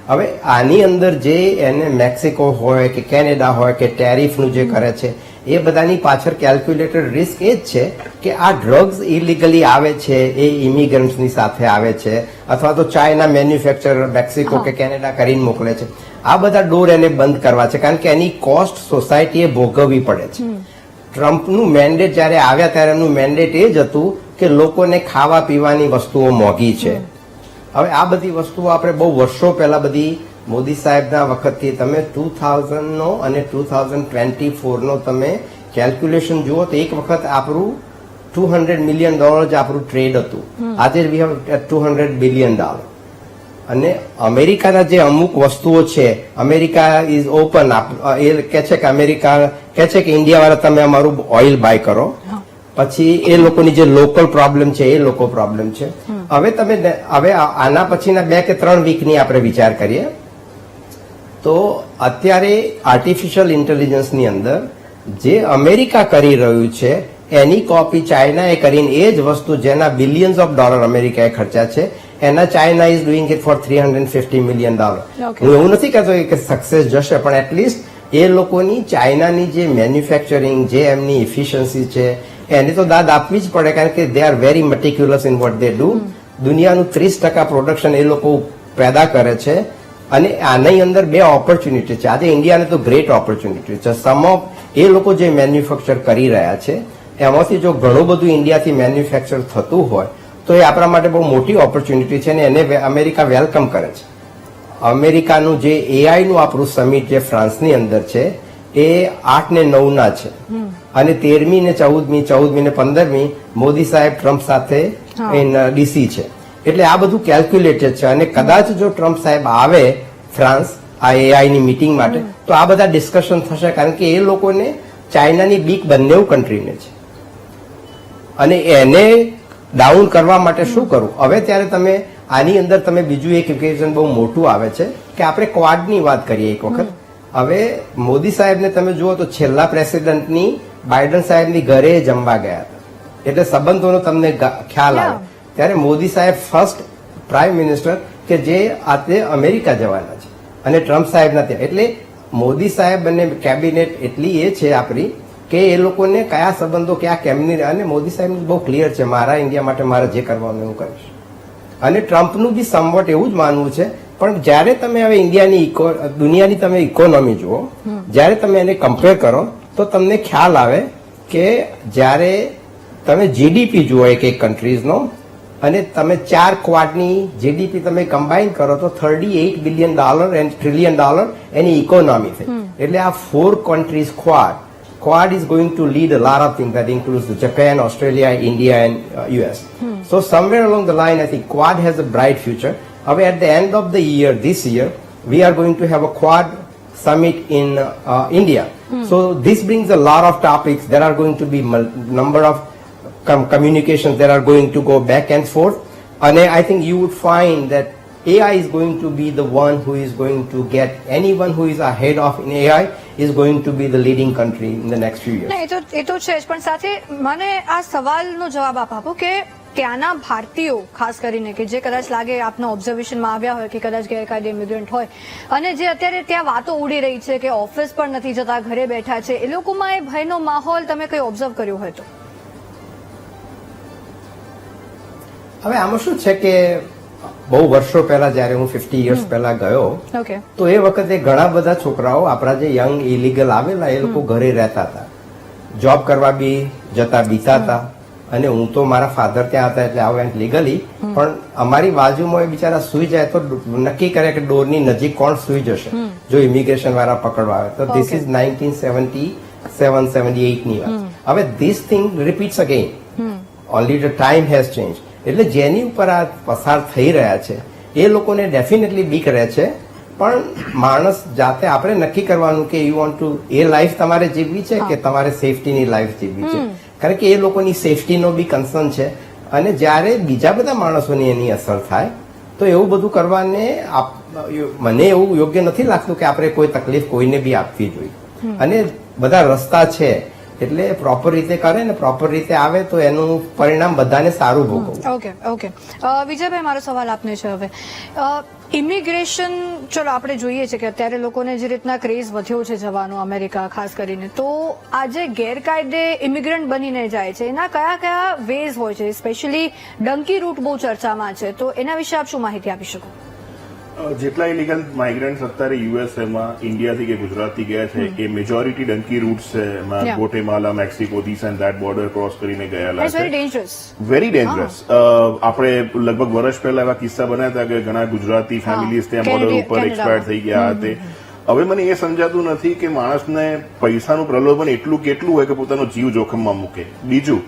હવે આની અંદર જે એને મેક્સિકો હોય કે કેનેડા હોય કે ટેરિફનું જે કરે છે એ બધાની પાછળ કેલ્ક્યુલેટેડ રિસ્ક એ જ છે કે આ ડ્રગ્સ ઇલીગલી આવે છે, એ ઇમિગ્રન્ટ્સની સાથે આવે છે, અથવા તો ચાઇના મેન્યુફેક્ચરર મેક્સિકો કે કેનેડા કરીને મોકલે છે. આ બધા ડોર એને બંધ કરવા છે, કારણ કે એની કોસ્ટ સોસાયટીએ ભોગવવી પડે છે. ટ્રમ્પનું મેન્ડેટ જયારે આવ્યા ત્યારે એમનું મેન્ડેટ એ જ હતું કે લોકોને ખાવા પીવાની વસ્તુઓ મોંઘી છે. હવે આ બધી વસ્તુઓ આપણે બહુ વર્ષો પહેલા બધી મોદી સાહેબના વખતથી તમે 2000 નો અને 2024 નો તમે કેલ્ક્યુલેશન જુઓ તો એક વખત આપણું $200 મિલિયન જ આપણું ટ્રેડ હતું. આજે વી હેવ $200 બિલિયન. અને અમેરિકાના જે અમુક વસ્તુઓ છે, અમેરિકા ઇઝ ઓપન, એ કે છે કે અમેરિકા કે છે કે ઇન્ડિયા વાળા તમે અમારું ઓઇલ બાય કરો, પછી એ લોકોની જે લોકલ પ્રોબ્લેમ છે એ લોકો પ્રોબ્લેમ છે. હવે આના પછીના 2 કે 3 વીકની આપણે વિચાર કરીએ તો અત્યારે આર્ટિફિશિયલ ઇન્ટેલિજન્સની અંદર જે અમેરિકા કરી રહ્યું છે એની કોપી ચાઇનાએ કરીને એ જ વસ્તુ જેના બિલિયન્સ ઓફ ડોલર અમેરિકાએ ખર્ચા છે એના China is doing it for $350 million. હું એવું નથી કહેતો કે સક્સેસ જશે, પણ એટલીસ્ટ એ લોકોની ચાઇનાની જે મેન્યુફેક્ચરિંગ, જે એમની ઇફિશિયન્સી છે એને તો દાદ આપવી જ પડે, કારણ કે they are very meticulous in what they do. દુનિયાનું 30% પ્રોડક્શન એ લોકો પેદા કરે છે. અને આની અંદર 2 ઓપોર્ચ્યુનિટી છે. આજે ઇન્ડિયાને તો ગ્રેટ ઓપોર્ચ્યુનિટી છે. સમ ઓફ એ લોકો જે મેન્યુફેક્ચર કરી રહ્યા છે એમાંથી જો ઘણું બધું ઇન્ડિયાથી મેન્યુફેક્ચર થતું હોય તો એ આપણા માટે બહુ મોટી ઓપોર્ચ્યુનિટી છે અને એને અમેરિકા વેલકમ કરે છે. અમેરિકાનું જે AI નું આપણું સમિટ જે ફ્રાન્સની અંદર છે એ 8 ને 9 ના છે અને 13મી ને 14મી ને 15મી મોદી સાહેબ ટ્રમ્પ સાથે DC છે. એટલે આ બધું કેલ્ક્યુલેટેડ છે અને કદાચ જો ટ્રમ્પ સાહેબ આવે ફ્રાન્સ આ AI ની મીટિંગ માટે તો આ બધા ડિસ્કશન થશે, કારણ કે એ લોકોને ચાઇનાની બીક બંને કન્ટ્રીને છે અને એને ડાઉન કરવા માટે શું કરવું. હવે ત્યારે તમે આની અંદર તમે બીજું એક ઇક્વેશન બહુ મોટું આવે છે કે આપણે ક્વાડની વાત કરીએ એક વખત. હવે મોદી સાહેબને તમે જુઓ તો છેલ્લા પ્રેસિડેન્ટની બાઇડન સાહેબની ઘરે જમવા ગયા હતા, એટલે સંબંધોનો તમને ખ્યાલ આવે. ત્યારે મોદી સાહેબ ફર્સ્ટ પ્રાઇમ મિનિસ્ટર કે જે આજે અમેરિકા જવાના છે અને ટ્રમ્પ સાહેબના ત્યાં. એટલે મોદી સાહેબ અને કેબિનેટ એટલી એ છે આપણી કે એ લોકોને કયા સંબંધો ક્યાં કેમની, અને મોદી સાહેબ બહુ ક્લિયર છે મારા ઇન્ડિયા માટે મારે જે કરવાનું હું કરીશ. અને ટ્રમ્પનું બી સમવટ એવું જ માનવું છે. પણ જ્યારે તમે હવે ઇન્ડિયાની દુનિયાની તમે ઇકોનોમી જુઓ, જ્યારે તમે એને કમ્પેર કરો તો તમને ખ્યાલ આવે કે જ્યારે તમે GDP જુઓ એક કન્ટ્રીઝનો અને તમે 4 ક્વાડની GDP તમે કમ્બાઈન કરો તો $38 billion and trillion any economy થઈ. એટલે આ 4 countries Quad is going to lead a lot of things that includes Japan, Australia, India and US. So somewhere along the line I think Quad has a bright future. However, at the end of the year, this year, we are going to have a Quad summit in India. So this brings a lot of topics. There are going to be number of communications that are going to go back and forth. And I think you would find that AI is going to be the one who is going to get anyone who is ahead of in AI is going to be the leading country in the next few years. એ તો છે જ, પણ સાથે મને આ સવાલનો જવાબ આપો કે ત્યાંના ભારતીયો ખાસ કરીને કે જે કદાચ લાગે આપના ઓબ્ઝર્વેશનમાં આવ્યા હોય કે કદાચ ગેરકાયદે ઇમિગ્રન્ટ હોય અને જે અત્યારે ત્યાં વાતો ઉડી રહી છે કે ઓફિસ પણ નથી જતા, ઘરે બેઠા છે, એ લોકોમાં એ ભયનો માહોલ તમે કઈ ઓબ્ઝર્વ કર્યો હોય તો? હવે આમાં શું છે કે બહુ વર્ષો પહેલા જયારે હું 50 યર્સ પહેલા ગયો ઓકે તો એ વખતે ઘણા બધા છોકરાઓ આપણા જે યંગ ઇલીગલ આવેલા એ લોકો ઘરે રહેતા હતા, જોબ કરવા બી જતા બીતા હતા. અને હું તો મારા ફાધર ત્યાં હતા એટલે આવ લીગલી, પણ અમારી બાજુમાં એ બિચારા સુઈ જાય તો નક્કી કરે કે ડોરની નજીક કોણ સુઈ જશે જો ઇમિગ્રેશન વાળા પકડવા આવે તો. ધીસ ઇઝ 1977-78 ની વાત. હવે this thing repeats again, only the time has change. એટલે જેની ઉપર આ પસાર થઈ રહ્યા છે એ લોકોને ડેફિનેટલી બીક રહે છે, પણ માણસ જાતે આપણે નક્કી કરવાનું કે you want to A life તમારે જીવવી છે કે તમારે સેફટીની લાઈફ જીવવી છે, કારણ કે એ લોકોની સેફટીનો બી કન્સર્ન છે. અને જ્યારે બીજા બધા માણસોની એની અસર થાય તો એવું બધું કરવાને મને એવું યોગ્ય નથી લાગતું કે આપણે કોઈ તકલીફ કોઈને બી આપવી જોઈએ. અને બધા રસ્તા છે એટલે પ્રોપર રીતે કરે ને પ્રોપર રીતે આવે તો એનું પરિણામ બધાને સારું ભોગવવું. ઓકે ઓકે વિજયભાઈ, મારો સવાલ આપને છે હવે. ઇમિગ્રેશન, ચલો આપણે જોઈએ છે કે અત્યારે લોકોને જે રીતના ક્રેઝ વધ્યો છે જવાનો અમેરિકા ખાસ કરીને, તો આજે ગેરકાયદે ઇમિગ્રન્ટ બનીને જાય છે એના કયા કયા વેઝ હોય છે? સ્પેશિયલી ડંકી રૂટ બહુ ચર્ચામાં છે, તો એના વિશે આપ શું માહિતી આપી શકો? જેટલા ઇલીગલ માઇગ્રન્ટ્સ અત્યારે યુએસએમાં ઇન્ડિયાથી કે ગુજરાતથી ગયા છે એ મેજોરિટી ડંકી રૂટ્સ છે, એમાં Guatemala, Mexico, this and that border cross કરીને ગયેલા છે. Very dangerous. આપણે લગભગ વર્ષ પહેલા એવા કિસ્સા બન્યા હતા કે ઘણા ગુજરાતી ફેમિલીઝ ત્યાં બોર્ડર ઉપર એક્સપાયર થઈ ગયા હતા. હવે મને એ સમજાતું નથી કે માણસને પૈસાનું પ્રલોભન એટલું કેટલું હોય કે પોતાનો જીવ જોખમમાં મૂકે. બીજું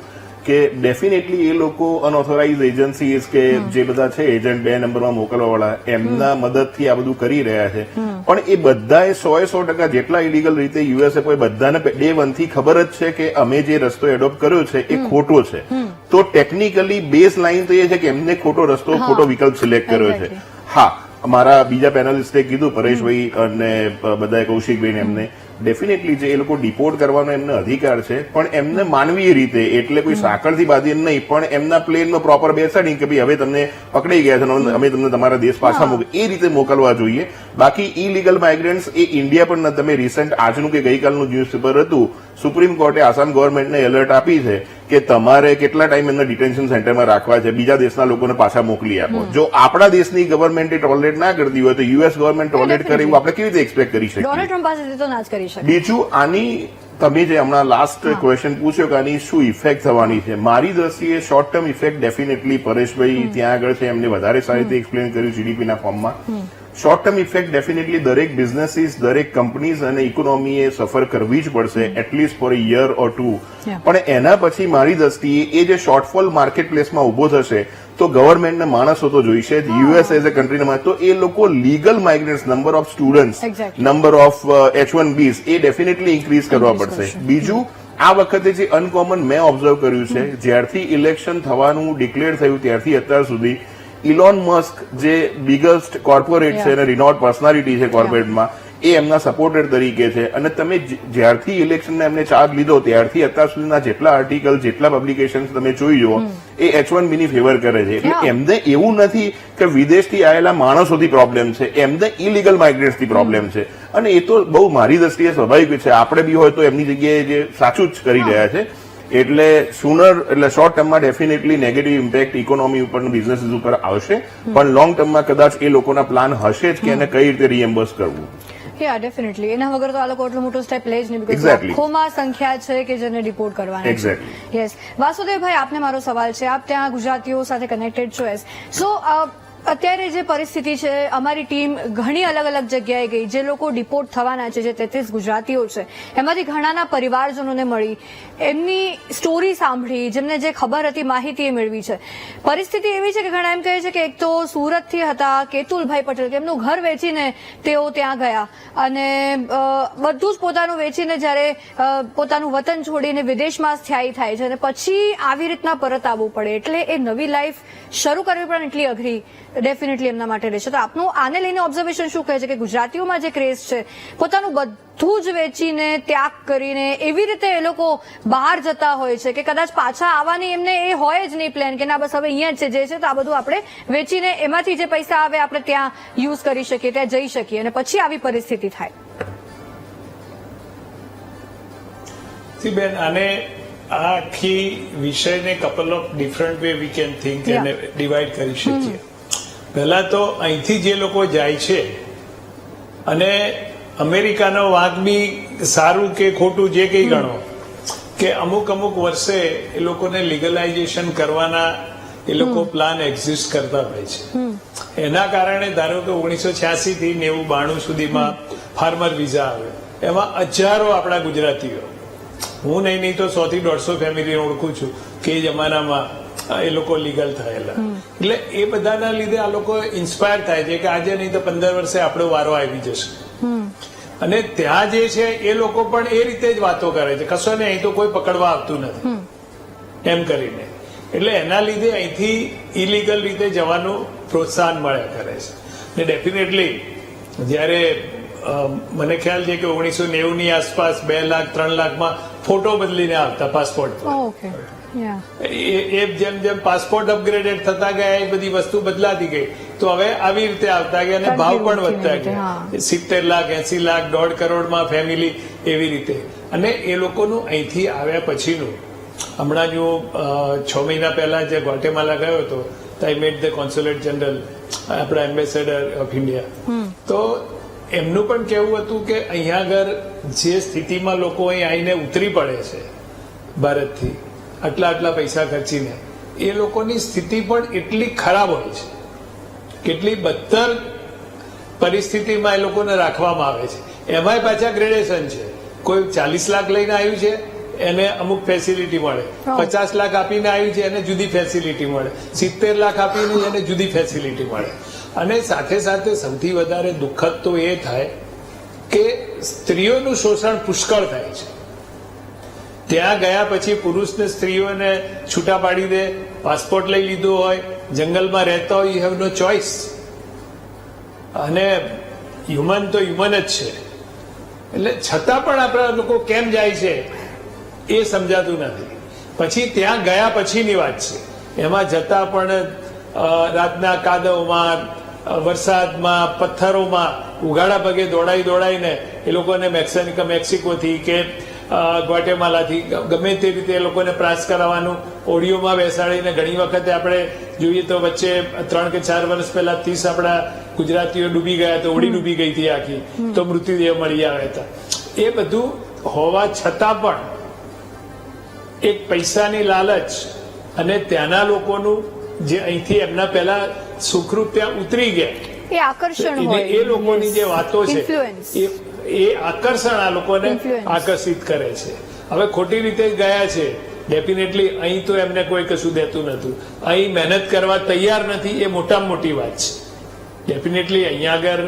કે ડેફિનેટલી એ લોકો અનઓથોરાઇઝ એજન્સીઝ કે જે બધા છે એજન્ટ 2 નંબરમાં મોકલવા વાળા એમના મદદથી આ બધું કરી રહ્યા છે, પણ એ બધાએ 100% જેટલા ઇલીગલ રીતે યુએસએ કોઈ બધાને ડે 1 થી ખબર જ છે કે અમે જે રસ્તો એડોપ્ટ કર્યો છે એ ખોટો છે. તો ટેકનિકલી બેઝ લાઈન તો એ છે કે એમને ખોટો રસ્તો, ખોટો વિકલ્પ સિલેક્ટ કર્યો છે. હા, અમારા બીજા પેનલિસ્ટે કીધું, પરેશભાઈ અને બધાએ, કૌશિકભાઈ, એમને ડેફિનેટલી જે એ લોકો ડિપોર્ટ કરવાનો એમને અધિકાર છે, પણ એમને માનવીય રીતે, એટલે કોઈ સાંકળથી બાંધીને નહીં, પણ એમના પ્લેનમાં પ્રોપર બેસાડી કે ભાઈ હવે તમને પકડાઈ ગયા છે, અમે તમને તમારા દેશ પાછા મોકલી, એ રીતે મોકલવા જોઈએ. બાકી ઇલીગલ માઇગ્રન્ટ્સ એ ઇન્ડિયા પણ, તમે રિસન્ટ આજનું કે ગઈકાલનું ન્યૂઝપેપર હતું, સુપ્રીમ કોર્ટે આસામ ગવર્મેન્ટને એલર્ટ આપી છે કે તમારે કેટલા ટાઈમ એમને ડિટેન્શન સેન્ટરમાં રાખવા છે, બીજા દેશના લોકોને પાછા મોકલી આપો. જો આપણા દેશની ગવર્મેન્ટ ટોલરેટ ના કરતી હોય તો યુએસ ગવર્મેન્ટ ટોલરેટ કરે એવું આપણે કેવી રીતે એક્સપેક્ટ કરી શકીએ? ડોનાલ્ડ ટ્રમ્પ પાસેથી તો ના જ કરી શકે. બીજું, આની તમે જે હમણાં લાસ્ટ ક્વેશ્ચન પૂછ્યો કે આની શું ઇફેક્ટ થવાની છે, મારી દ્રષ્ટિએ શોર્ટ ટર્મ ઇફેક્ટ ડેફિનેટલી પરેશભાઈ ત્યાં આગળ છે, એમને વધારે સારી રીતે એક્સપ્લેન કર્યું જીડીપીના ફોર્મમાં. શોર્ટ ટર્મ ઇફેક્ટ ડેફિનેટલી દરેક બિઝનેસીસ, દરેક કંપનીઝ અને ઇકોનોમીએ સફર કરવી જ પડશે, એટલીસ્ટ ફોર અ યર ઓર 2. પણ એના પછી મારી દ્રષ્ટિએ એ જે શોર્ટફોલ માર્કેટ પ્લેસમાં ઉભો થશે તો ગવર્મેન્ટને માણસો તો જોઈશે જ. યુએસ એઝ અ કન્ટ્રીમાં તો એ લોકો legal migrants, number of students, number of H1Bs A definitely increase કરવા પડશે. બીજું, આ વખતે જે અનકોમન મેં ઓબ્ઝર્વ કર્યું છે, જ્યારથી ઇલેક્શન થવાનું ડિક્લેર થયું ત્યારથી અત્યાર સુધી ઇલોન મસ્ક જે બિગેસ્ટ કોર્પોરેટ છે અને રિનોડ પર્સનાલિટી છે કોર્પોરેટમાં, એ એમના સપોર્ટર તરીકે છે. અને તમે જ્યારથી ઇલેક્શનને એમને ચાર્જ લીધો ત્યારથી અત્યાર સુધીના જેટલા આર્ટિકલ, જેટલા પબ્લિકેશન તમે જોઈ જુઓ એ H1B ની ફેવર કરે છે. એટલે એમને એવું નથી કે વિદેશથી આવેલા માણસોથી પ્રોબ્લેમ છે, એમને ઇલીગલ માઇગ્રન્ટ્સથી પ્રોબ્લેમ છે. અને એ તો બહુ મારી દ્રષ્ટિએ સ્વાભાવિક છે, આપણે બી હોય તો એમની જગ્યાએ જે સાચું જ કરી રહ્યા છે. એટલે એટલે શોર્ટ ટર્મમાં ડેફિનેટલી નેગેટિવ ઇમ્પેક્ટ ઇકોનોમી ઉપર, બિઝનેસીસ ઉપર આવશે, પણ લોંગ ટર્મમાં કદાચ એ લોકોના પ્લાન હશે જ કે એને કઈ રીતે રીએમ્બર્સ કરવું. યા ડેફિનેટલી એના વગર તો આ લોકો એટલો મોટો સ્ટેપ લે જ નહીં, બીકોઝ લાખોમાં સંખ્યા છે કે જેને રિપોર્ટ કરવાના છે. યસ, વાસુદેવભાઈ, આપને મારો સવાલ છે, આપ ત્યાં ગુજરાતીઓ સાથે કનેક્ટેડ છો. સો અત્યારે જે પરિસ્થિતિ છે, અમારી ટીમ ઘણી અલગ અલગ જગ્યાએ ગઈ, જે લોકો ડિપોર્ટ થવાના છે, જે 33 ગુજરાતીઓ છે, એમાંથી ઘણાના પરિવારજનોને મળી, એમની સ્ટોરી સાંભળી, જેમને જે ખબર હતી, માહિતી એ મેળવી છે. પરિસ્થિતિ એવી છે કે ઘણા એમ કહે છે કે એક તો સુરતથી હતા કેતુલભાઈ પટેલ, કે એમનું ઘર વેચીને તેઓ ત્યાં ગયા અને બધું જ પોતાનું વેચીને જ્યારે પોતાનું વતન છોડીને વિદેશમાં સ્થાયી થાય છે અને પછી આવી રીતના પરત આવવું પડે, એટલે એ નવી લાઈફ શરૂ કરવી પણ એટલી અઘરી ડેફિનેટલી એમના માટે રહેશે. તો આપનું આને લઈને ઓબ્ઝર્વેશન શું કહે છે કે ગુજરાતીઓમાં જે ક્રેઝ છે, પોતાનું બધું જ વેચીને, ત્યાગ કરીને એવી રીતે એ લોકો બહાર જતા હોય છે કે કદાચ પાછા આવવાની એમને એ હોય જ નહીં પ્લાન કે ના બસ હવે અહીંયા જ છે, જે છે તો આ બધું આપણે વેચીને એમાંથી જે પૈસા આવે આપણે ત્યાં યુઝ કરી શકીએ, ત્યાં જઈ શકીએ, અને પછી આવી પરિસ્થિતિ થાય. બેન, આને આ આખી વિષયને couple of different way we can think અને ડિવાઈડ કરી શકીએ. પહેલા તો અહીંથી જે લોકો જાય છે અને અમેરિકાનો વાંક બી સારું કે ખોટું જે કંઈ ગણો કે અમુક વર્ષે એ લોકોને લીગલાઇઝેશન કરવાના એ લોકો પ્લાન એક્ઝિસ્ટ કરતા હોય છે. એના કારણે ધારો કે 1986 થી 90-92 સુધીમાં ફાર્મર વિઝા આવે, એમાં હજારો આપણા ગુજરાતીઓ, હું નહીં તો 100 થી 150 ફેમિલી ઓળખું છું કે એ જમાનામાં એ લોકો લીગલ થયેલા. એટલે એ બધાના લીધે આ લોકો ઇન્સ્પાયર થાય છે કે આજે નહીં તો 15 વર્ષે આપણો વારો આવી જશે. અને ત્યાં જે છે એ લોકો પણ એ રીતે જ વાતો કરે છે, કશો ને અહીં તો કોઈ પકડવા આવતું નથી એમ કરીને. એટલે એના લીધે અહીંથી ઇલીગલ રીતે જવાનું પ્રોત્સાહન મળ્યા કરે છે. ને ડેફિનેટલી જ્યારે મને ખ્યાલ છે કે 1990 ની આસપાસ 2 લાખ 3 લાખમાં ફોટો બદલીને આવતા પાસપોર્ટ પર. એ જેમ જેમ પાસપોર્ટ અપગ્રેડેડ થતા ગયા એ બધી વસ્તુ બદલાતી ગઈ, તો હવે આવી રીતે આવતા ગયા અને ભાવ પણ વધતા ગયા. 70 લાખ 80 લાખ 1.5 કરોડમાં ફેમિલી એવી રીતે. અને એ લોકોનું અહીંથી આવ્યા પછીનું, હમણાં જો 6 મહિના પહેલા જે ગ્વાટેમાલા ગયો હતો, I met the consulate general, આપણા એમ્બેસેડર ઓફ ઇન્ડિયા, તો એમનું પણ કહેવું હતું કે અહીંયા આગળ જે સ્થિતિમાં લોકો અહીં આવીને ઉતરી પડે છે ભારતથી આટલા પૈસા ખર્ચીને, એ લોકોની સ્થિતિ પણ એટલી ખરાબ હોય છે, કેટલી બદતર પરિસ્થિતિમાં એ લોકોને રાખવામાં આવે છે. એમાંય પાછા ગ્રેડેશન છે. કોઈ 40 લાખ લઈને આવ્યું છે એને અમુક ફેસિલિટી મળે, 50 લાખ આપીને આવ્યું છે એને જુદી ફેસિલિટી મળે, 70 લાખ આપીને એને જુદી ફેસિલિટી મળે. અને સાથે સાથે સૌથી વધારે દુઃખદ તો એ થાય કે સ્ત્રીઓનું શોષણ પુષ્કળ થાય છે. ત્યાં ગયા પછી પુરુષને સ્ત્રીઓને છૂટા પાડી દે, પાસપોર્ટ લઈ લીધો હોય, જંગલમાં રહેતા હોય, યુ હેવ નો ચોઇસ. અને હ્યુમન તો હ્યુમન જ છે. એટલે છતાં પણ આપણા લોકો કેમ જાય છે એ સમજાતું નથી. પછી ત્યાં ગયા પછીની વાત છે, એમાં જતા પણ રાતના કાદવમાં, વરસાદમાં, પથ્થરોમાં ઉઘાડા પગે દોડાઈને એ લોકોને મેક્સિકોથી કે ગ્વાટેમાલાથી ગમે તે રીતે એ લોકોને પ્રાસ કરાવવાનું, ઓડિયોમાં બેસાડીને. ઘણી વખતે આપણે જોઈએ તો વચ્ચે 3 કે 4 વર્ષ પહેલા 30 આપણા ગુજરાતીઓ ડૂબી ગયા, તો ઓડી ડૂબી ગઈ હતી આખી, તો મૃત્યુદેહ મળી આવ્યા હતા. એ બધું હોવા છતાં પણ એક પૈસાની લાલચ અને ત્યાંના લોકોનું જે અહીંથી એમના પહેલા સુખરૂપ ત્યાં ઉતરી ગયા, એ આકર્ષણ હોય, એ લોકોની જે વાતો છે એ આકર્ષણ આ લોકોને આકર્ષિત કરે છે. હવે ખોટી રીતે ગયા છે ડેફિનેટલી. અહીં તો એમને કોઈ કશું દેતું નતું, અહીં મહેનત કરવા તૈયાર નથી, એ મોટામાં મોટી વાત છે. ડેફિનેટલી અહીંયા આગળ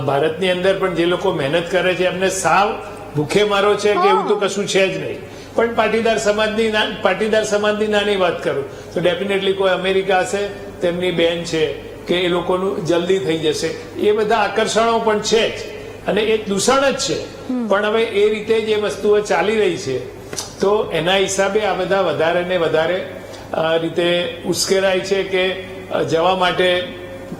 ભારતની અંદર પણ જે લોકો મહેનત કરે છે એમને સાવ ભૂખે મારો છે કે એવું તો કશું છે જ નહીં. પણ પાટીદાર સમાજની નાની વાત કરું તો ડેફિનેટલી કોઈ અમેરિકા હશે, તેમની બેન છે કે એ લોકોનું જલ્દી થઈ જશે. એ બધા આકર્ષણો પણ છે જ, અને એક દૂષણ જ છે. પણ હવે એ રીતે જે વસ્તુઓ ચાલી રહી છે, તો એના હિસાબે આ બધા વધારે ને વધારે રીતે ઉશ્કેરાય છે કે જવા માટે,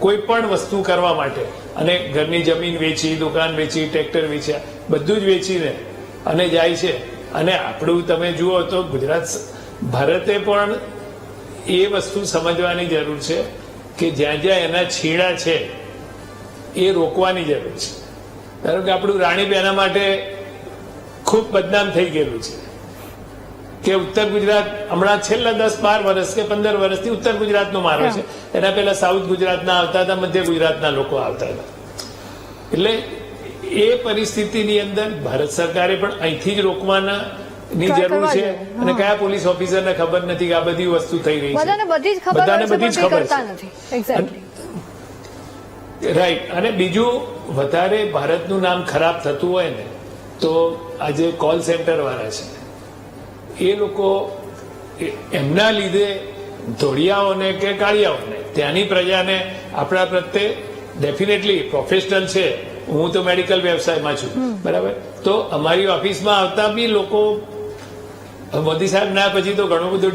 કોઈ પણ વસ્તુ કરવા માટે. અને ઘરની જમીન વેચી, દુકાન વેચી, ટ્રેક્ટર વેચ્યા, બધું જ વેચીને અને જાય છે. અને આપણું તમે જુઓ તો ભારતે પણ એ વસ્તુ સમજવાની જરૂર છે કે જ્યાં જ્યાં એના છીણા છે એ રોકવાની જરૂર છે. ધારો કે આપણું રાણીબેના માટે ખૂબ બદનામ થઈ ગયેલું છે કે ઉત્તર ગુજરાત હમણાં છેલ્લા 10-12 વર્ષ કે 15 વર્ષથી ઉત્તર ગુજરાતનો મારો છે. એના પહેલા સાઉથ ગુજરાતના આવતા હતા, મધ્ય ગુજરાતના લોકો આવતા હતા. એટલે એ પરિસ્થિતિની અંદર ભારત સરકારે પણ અહીંથી જ રોકવાની જરૂર છે. અને કયા પોલીસ ઓફિસરને ખબર નથી કે આ બધી વસ્તુ થઈ રહી છે? બધાને બધી જ ખબર છે. રાઈટ. અને બીજું, વધારે ભારતનું નામ ખરાબ થતું હોય ને, તો આજે કોલ સેન્ટર વાળા છે એ લોકો એમના લીધે ધોળિયાઓને કે કાળિયાઓને, ત્યાંની પ્રજાને આપણા પ્રત્યે ડેફિનેટલી પ્રોફેશનલ છે. હું તો મેડિકલ વ્યવસાયમાં છું, બરાબર. તો અમારી ઓફિસમાં આવતા બી લોકો મોદી સાહેબ ના પછી તો ઘણું બધું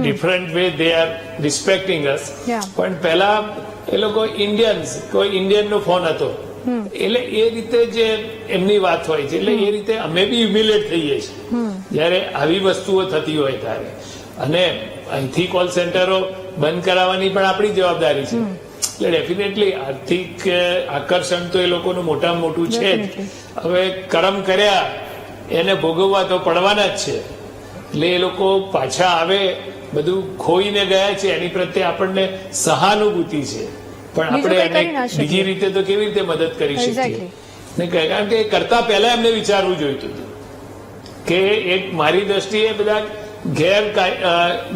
different way they are respecting us. પણ પહેલા એ લોકો કોઈ ઇન્ડિયનનો ફોન હતો, એટલે એ રીતે જે એમની વાત હોય છે, એટલે એ રીતે અમે બી હ્યુમિલેટ થઈએ છીએ જયારે આવી વસ્તુઓ થતી હોય ત્યારે. અને અહીંથી કોલ સેન્ટરો બંધ કરાવવાની પણ આપણી જવાબદારી છે. એટલે ડેફિનેટલી આર્થિક આકર્ષણ તો એ લોકોનું મોટામાં મોટું છે જ. હવે કર્મ કર્યા એને ભોગવવા તો પડવાના જ છે. એટલે એ લોકો પાછા આવે, બધું ખોઈને ગયા છે, એની પ્રત્યે આપણને સહાનુભૂતિ છે, પણ આપણે બીજું કંઈ કરી એને ના શકીએ. બીજી રીતે તો કેવી રીતે મદદ કરી શકીએ? Exactly. ને કારણ કે કરતા પહેલા એમને વિચારવું જોઈતું હતું કે એક મારી દ્રષ્ટિએ બધા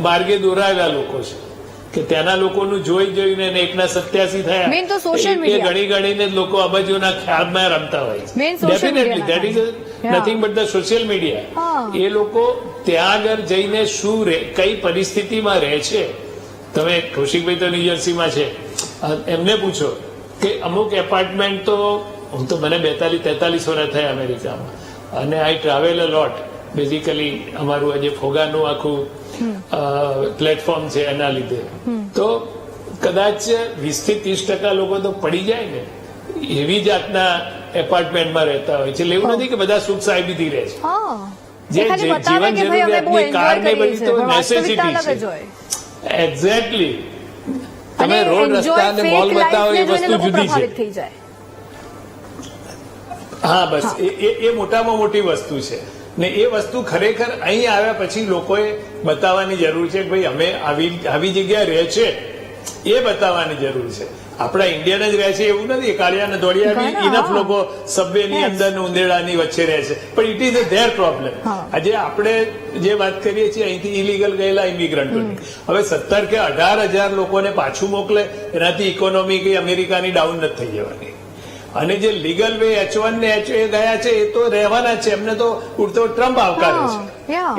માર્ગે દોરાયેલા લોકો છે કે ત્યાંના લોકોનું જોઈને અને એકના 87 થયા. Main તો social એ media. ગણી ગણીને જ લોકો આ બાજુના ખ્યાલમાં રમતા હોય છે. Main social definitely media that is Yeah. Nothing but the social media. હા. એ લોકો ત્યાં આગળ જઈને શું કઈ પરિસ્થિતિમાં રહે છે. તમે કૌશિકભાઈ તો ન્યુજર્સીમાં છે, એમને પૂછો કે અમુક એપાર્ટમેન્ટ તો હું તો મને 42-43 વર્ષ થયા અમેરિકામાં, અને આઈ ટ્રાવેલ અ લોટ. બેઝિકલી અમારું આજે ફોગાનું આખું પ્લેટફોર્મ છે એના લીધે તો કદાચ 20-30% લોકો તો પડી જાય ને એવી જાતના એપાર્ટમેન્ટમાં રહેતા હોય છે. એટલે એવું નથી કે બધા સુખ સાહેબીથી રહે છે. હા. જે એ ખાલી બતાવે જીવન કે ભાઈ અમે બહુ જરૂરિયાતની કાર enjoy ને કરીએ બધી છીએ, તો પણ વાસ્તવિકતા નેસેસિટી અલગ જ છે. હોય. એક્ઝેક્ટલી. અને તમે રોડ enjoy રસ્તા અને મોલ fake બતાવો life એ ને જોઈને વસ્તુ લોકો જુદી છે. પ્રભાવિત થઈ જાય. હા, બસ એ મોટામાં મોટી વસ્તુ છે. ને એ વસ્તુ ખરેખર અહીં આવ્યા પછી લોકોએ બતાવવાની જરૂર છે કે ભાઈ અમે આવી જગ્યા રહે છે એ બતાવવાની જરૂર છે. આપણા ઇન્ડિયન જ રહે છે એવું નથી. કાળિયા ને ધોળિયા ઇનફ લોકો સબવે ની અંદર ને ઉંદેડાની વચ્ચે રહે છે, પણ ઇટ ઇઝ ધેર પ્રોબ્લેમ. આજે આપણે જે વાત કરીએ છીએ અહીંથી ઇલીગલ ગયેલા ઇમિગ્રન્ટોની, હવે 17 કે 18,000 લોકોને પાછું મોકલે એનાથી ઇકોનોમી કે અમેરિકાની ડાઉન નથી થઈ જવાની. અને જે લીગલ વે H1 ને H ગયા છે એ તો રહેવાના જ છે, એમને તો ઉડતો ટ્રમ્પ આવકારે છે.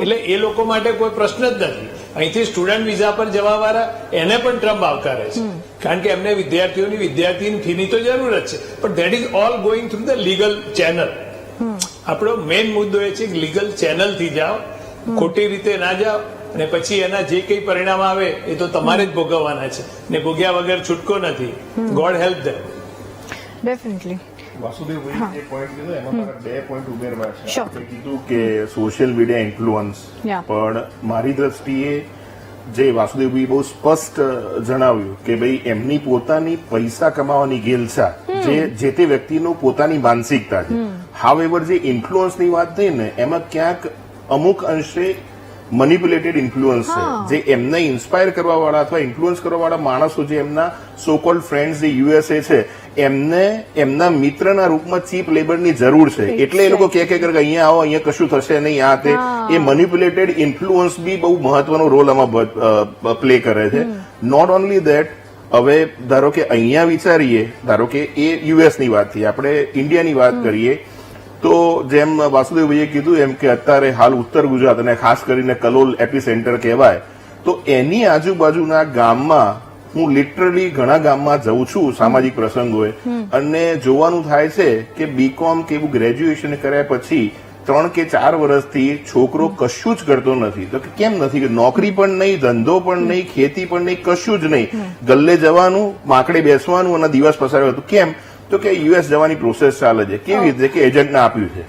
એટલે એ લોકો માટે કોઈ પ્રશ્ન જ નથી. અહીંથી સ્ટુડન્ટ વિઝા પર જવા વાળા એને પણ ટ્રમ્પ આવકારે છે, કારણ કે એમને વિદ્યાર્થીની ફીની તો જરૂર જ છે, પણ that is all going through the legal channel. આપણો મેઇન મુદ્દો એ છે કે લીગલ ચેનલ થી જાઓ, ખોટી રીતે ના જાઓ, અને પછી એના જે કઈ પરિણામ આવે એ તો તમારે જ ભોગવવાના છે, ને ભોગ્યા વગર છૂટકો નથી. ગોડ હેલ્પ ધેમ. ડેફિનેટલી. વાસુદેવભાઈ એક પોઈન્ટ કીધો, એમાં મારે 2 પોઈન્ટ ઉમેરવા છે. Sure. આપણે કીધું કે સોશિયલ મીડિયા ઇન્ફ્લુઅન્સ, Yeah. પણ મારી દ્રષ્ટિએ જે વાસુદેવભાઈ બહુ સ્પષ્ટ જણાવ્યું કે ભાઈ એમની પોતાની પૈસા કમાવાની ગેલછા જે તે વ્યક્તિનું પોતાની માનસિકતા છે. હાવેવર જે ઇન્ફ્લુઅન્સની વાત થઈ ને એમાં ક્યાંક અમુક અંશે મનિપ્યુલેટેડ ઇન્ફ્લુઅન્સ છે, જે એમને ઇન્સ્પાયર કરવા વાળા અથવા ઇન્ફ્લુઅન્સ કરવા વાળા માણસો, જે એમના સો કોલ્ડ ફ્રેન્ડ્સ જે યુએસએ છે, એમને એમના મિત્રના રૂપમાં ચીપ લેબરની જરૂર છે, એટલે એ લોકો કે અહીંયા આવો, અહીંયા કશું થશે નહીં, આ તે. એ મનિપ્યુલેટેડ ઇન્ફ્લુઅન્સ બી બહુ મહત્વનો રોલ આમાં પ્લે કરે છે. નોટ ઓનલી ધેટ, હવે ધારો કે અહીંયા વિચારીએ, ધારો કે એ યુએસની વાત થઈ, આપણે ઇન્ડિયાની વાત કરીએ તો જેમ વાસુદેવભાઈએ કીધું એમ કે અત્યારે હાલ ઉત્તર ગુજરાત અને ખાસ કરીને કલોલ એપી સેન્ટર કહેવાય, તો એની આજુબાજુના ગામમાં હું લિટરલી ઘણા ગામમાં જઉં છું સામાજિક પ્રસંગોએ, અને જોવાનું થાય છે કે બીકોમ કે એવું ગ્રેજ્યુએશન કર્યા પછી 3 કે 4 વર્ષથી છોકરો કશું જ કરતો નથી. તો કેમ નથી? કે નોકરી પણ નહીં, ધંધો પણ નહીં, ખેતી પણ નહીં, કશું જ નહીં. ગલ્લે જવાનું, માકડે બેસવાનું અને દિવસ પસાર હતું. કેમ? તો કે યુએસ જવાની પ્રોસેસ ચાલે છે. કેવી રીતે? કે એજન્ટને આપ્યું છે.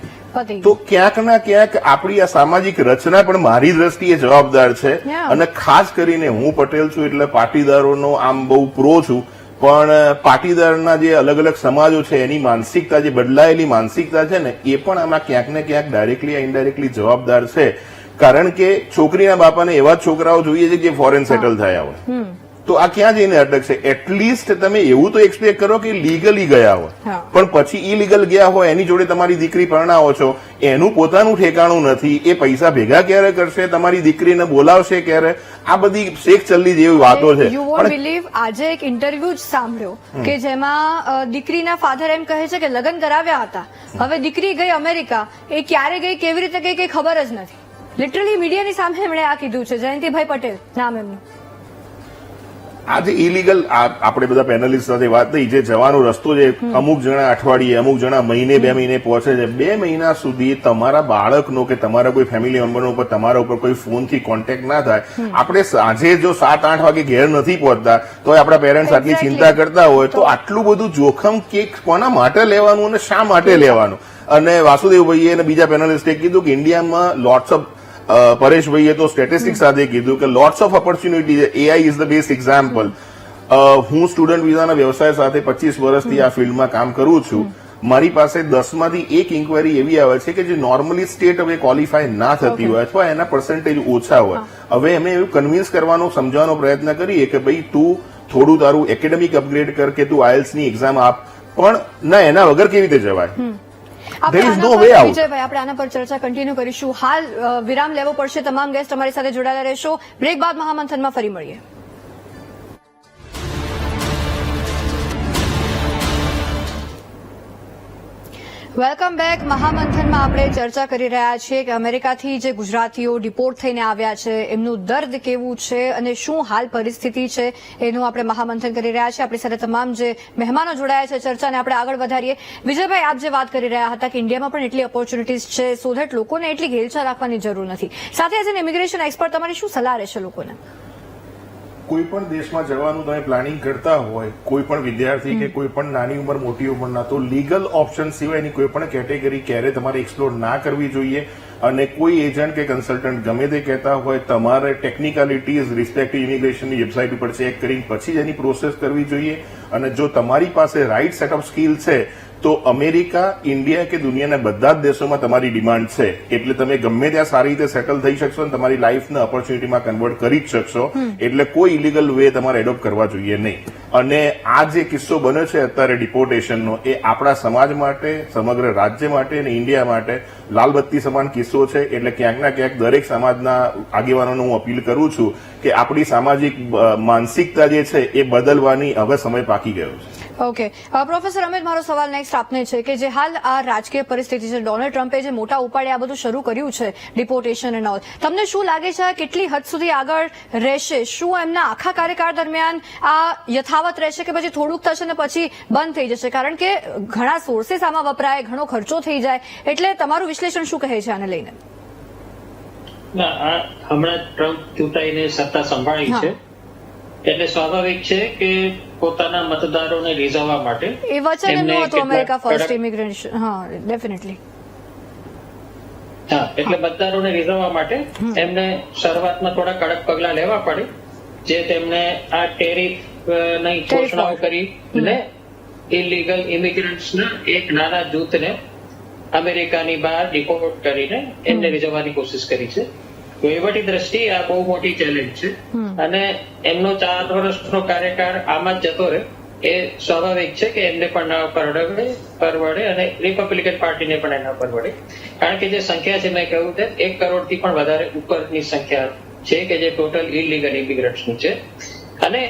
તો ક્યાંક ના ક્યાંક આપણી આ સામાજિક રચના પણ મારી દ્રષ્ટિએ જવાબદાર છે. અને ખાસ કરીને હું પટેલ છું એટલે પાટીદારોનો આમ બહુ પ્રો છું, પણ પાટીદારના જે અલગ અલગ સમાજો છે એની માનસિકતા, જે બદલાયેલી માનસિકતા છે ને, એ પણ આમાં ક્યાંક ને ક્યાંક ડાયરેક્ટલી ઇનડાયરેક્ટલી જવાબદાર છે. કારણ કે છોકરીના બાપાને એવા છોકરાઓ જોઈએ છે જે ફોરેન સેટલ થયા હોય, તો આ ક્યાં જઈને અટકશે? એટલીસ્ટ તમે એવું તો એક્સપેક્ટ કરો કે લીગલી ગયા હોય, પણ પછી ઇલીગલ ગયા હોય, એની જોડે તમારી દીકરી પરણાવો છો, એનું પોતાનું ઠેકાણું નથી, એ પૈસા ભેગા ક્યારે કરશે, તમારી દીકરીને બોલાવશે ક્યારે? આ બધી શેખ ચલ્લી જેવી વાતો છે. યુ વોન્ટ બિલીવ, આજે એક ઇન્ટરવ્યુ જ સાંભળ્યો કે જેમાં દીકરીના ફાધર એમ કહે છે કે લગ્ન કરાવ્યા હતા, હવે દીકરી ગઈ અમેરિકા, એ ક્યારે ગઈ, કેવી રીતે ગઈ, કઈ ખબર જ નથી. લિટરલી મીડિયાની સામે એમણે આ કીધું છે. જયંતિભાઈ પટેલ નામ એમનું. આજે ઇલીગલ આપણે બધા પેનલિસ્ટ સાથે વાત થઈ, જે જવાનો રસ્તો છે, અમુક જણા અઠવાડિયે, અમુક જણા મહિને 2 મહિને પહોંચે છે. 2 મહિના સુધી તમારા બાળકનો કે તમારા કોઈ ફેમિલી મેમ્બરનો ઉપર તમારા ઉપર કોઈ ફોનથી કોન્ટેક્ટ ના થાય. આપણે સાંજે જો 7-8 વાગે ઘેર નથી પહોંચતા તો આપણા પેરેન્ટ્સ આટલી ચિંતા કરતા હોય, તો આટલું બધું જોખમ કે કોના માટે લેવાનું અને શા માટે લેવાનું? અને વાસુદેવભાઈએ અને બીજા પેનલિસ્ટે કીધું કે ઇન્ડિયામાં લોટ્સ ઓફ, પરેશભાઈએ તો સ્ટેટિસ્ટિક્સ સાથે કીધું કે લોટ્સ ઓફ ઓપોર્ચ્યુનિટી છે. AI is the best example. હું સ્ટુડન્ટ વિઝાના વ્યવસાય સાથે 25 વર્ષથી આ ફિલ્ડમાં કામ કરું છું. મારી પાસે 10માંથી એક ઇન્કવાયરી એવી આવે છે કે જે નોર્મલી સ્ટેટ હવે ક્વોલિફાય ના થતી હોય અથવા એના પર્સન્ટેજ ઓછા હોય. હવે અમે એવું કન્વિન્સ કરવાનો સમજાવવાનો પ્રયત્ન કરીએ કે ભાઈ તું થોડું તારું એકેડેમિક અપગ્રેડ કર કે તું IELTS ની એક્ઝામ આપ, પણ ના એના વગર કેવી રીતે જવાય? There is no way out. Vijaybhai, આપણે આના પર ચર્ચા કન્ટિન્યુ કરીશું. હાલ વિરામ લેવો પડશે. તમામ ગેસ્ટ અમારી સાથે જોડાયેલા રહેશો. બ્રેક બાદ મહામંથનમાં ફરી મળીએ. Welcome back. મહામંથનમાં આપણે ચર્ચા કરી રહ્યા છીએ કે અમેરિકાથી જે ગુજરાતીઓ ડિપોર્ટ થઈને આવ્યા છે એમનું દર્દ કેવું છે અને શું હાલ પરિસ્થિતિ છે એનું આપણે મહામંથન કરી રહ્યા છીએ. આપણી સાથે તમામ જે મહેમાનો જોડાયા છે ચર્ચાને આપણે આગળ વધારીએ. વિજયભાઈ, આપ જે વાત કરી રહ્યા હતા કે ઇન્ડિયામાં પણ એટલી ઓપોર્ચ્યુનિટીઝ છે, સો ધેટ લોકોને એટલી ઘેલછા રાખવાની જરૂર નથી. સાથે એઝ એન ઇમિગ્રેશન એક્સપર્ટ તમારી શું સલાહ રહેશે લોકોને? કોઈ પણ દેશમાં જવાનું તમે પ્લાનિંગ કરતા હોય, કોઈ પણ વિદ્યાર્થી કે કોઈ પણ નાની ઉંમર મોટી ઉંમરના, તો લીગલ ઓપ્શન સિવાયની કોઈ પણ કેટેગરી ક્યારે તમારે એક્સપ્લોર ના કરવી જોઈએ. અને કોઈ એજન્ટ કે કન્સલ્ટન્ટ ગમે તે કહેતા હોય, તમારે ટેકનિકાલિટીઝ રિસ્પેક્ટિવ ઇમિગ્રેશનની વેબસાઇટ ઉપર ચેક કરીને પછી જ એની પ્રોસેસ કરવી જોઈએ. અને જો તમારી પાસે રાઇટ સેટ ઓફ સ્કિલ છે તો અમેરિકા, ઇન્ડિયા કે દુનિયાના બધા જ દેશોમાં તમારી ડિમાન્ડ છે. એટલે તમે ગમે ત્યાં સારી રીતે સેટલ થઈ શકશો અને તમારી લાઈફને ઓપોર્ચ્યુનિટીમાં કન્વર્ટ કરી જ શકશો. એટલે કોઈ ઇલીગલ વે તમારે એડોપ્ટ કરવા જોઈએ નહીં. અને આ જે કિસ્સો બન્યો છે અત્યારે ડિપોર્ટેશનનો, એ આપણા સમાજ માટે, સમગ્ર રાજ્ય માટે અને ઇન્ડિયા માટે લાલબત્તી સમાન કિસ્સો છે. એટલે ક્યાંક ના ક્યાંક દરેક સમાજના આગેવાનોને હું અપીલ કરું છું કે આપણી સામાજિક માનસિકતા જે છે એ બદલવાની હવે સમય પાકી ગયો છે. ઓકે, પ્રોફેસર અમિત, મારો સવાલ નેક્સ્ટ આપને છે કે જે હાલ આ રાજકીય પરિસ્થિતિ છે, ડોનાલ્ડ ટ્રમ્પે જે મોટા ઉપાડે આ બધું શરૂ કર્યું છે ડિપોર્ટેશન એન્ડ ઓલ, તમને શું લાગે છે આ કેટલી હદ સુધી આગળ રહેશે? શું એમના આખા કાર્યકાળ દરમિયાન આ યથાવત રહેશે કે પછી થોડુંક થશે ને પછી બંધ થઈ જશે? કારણ કે ઘણા સોર્सेस આમાં વપરાય, ઘણો ખર્ચો થઈ જાય. એટલે તમારું વિશ્લેષણ શું કહે છે આને લઈને? ના, હમણાં ટ્રમ્પ ચૂંટાઈને સત્તા સંભાળી છે એટલે સ્વાભાવિક છે કે પોતાના મતદારોને રીઝવવા માટે એ વચન એમનું હતું અમેરિકા ફર્સ્ટ ઇમિગ્રેશન. હા, ડેફિનેટલી. હા, એટલે મતદારોને રીઝવવા માટે એમને શરૂઆતમાં થોડા કડક પગલા લેવા પડે, જે તેમને આ ટેરિફ ની ઘોષણાઓ કરી અને ઇલીગલ ઇમિગ્રન્ટ્સના એક નાના જૂથને અમેરિકાની બહાર ડિપોર્ટ કરીને એમને રીઝવવાની કોશિશ કરી છે. વહીવટી દ્રષ્ટિએ આ બહુ મોટી ચેલેન્જ છે અને એમનો 4 વર્ષનો કાર્યકાળ આમાં જ જતો રહે એ સ્વાભાવિક છે કે એમને પણ ના પરવડે અને રિપબ્લિકન પાર્ટીને પણ એના પરવડે. કારણ કે જે સંખ્યા છે મેં કહ્યું તેમ 1 કરોડથી પણ વધારે ઉપરની સંખ્યા છે કે જે ટોટલ ઇલીગલ ઇમિગ્રન્ટ્સની છે અને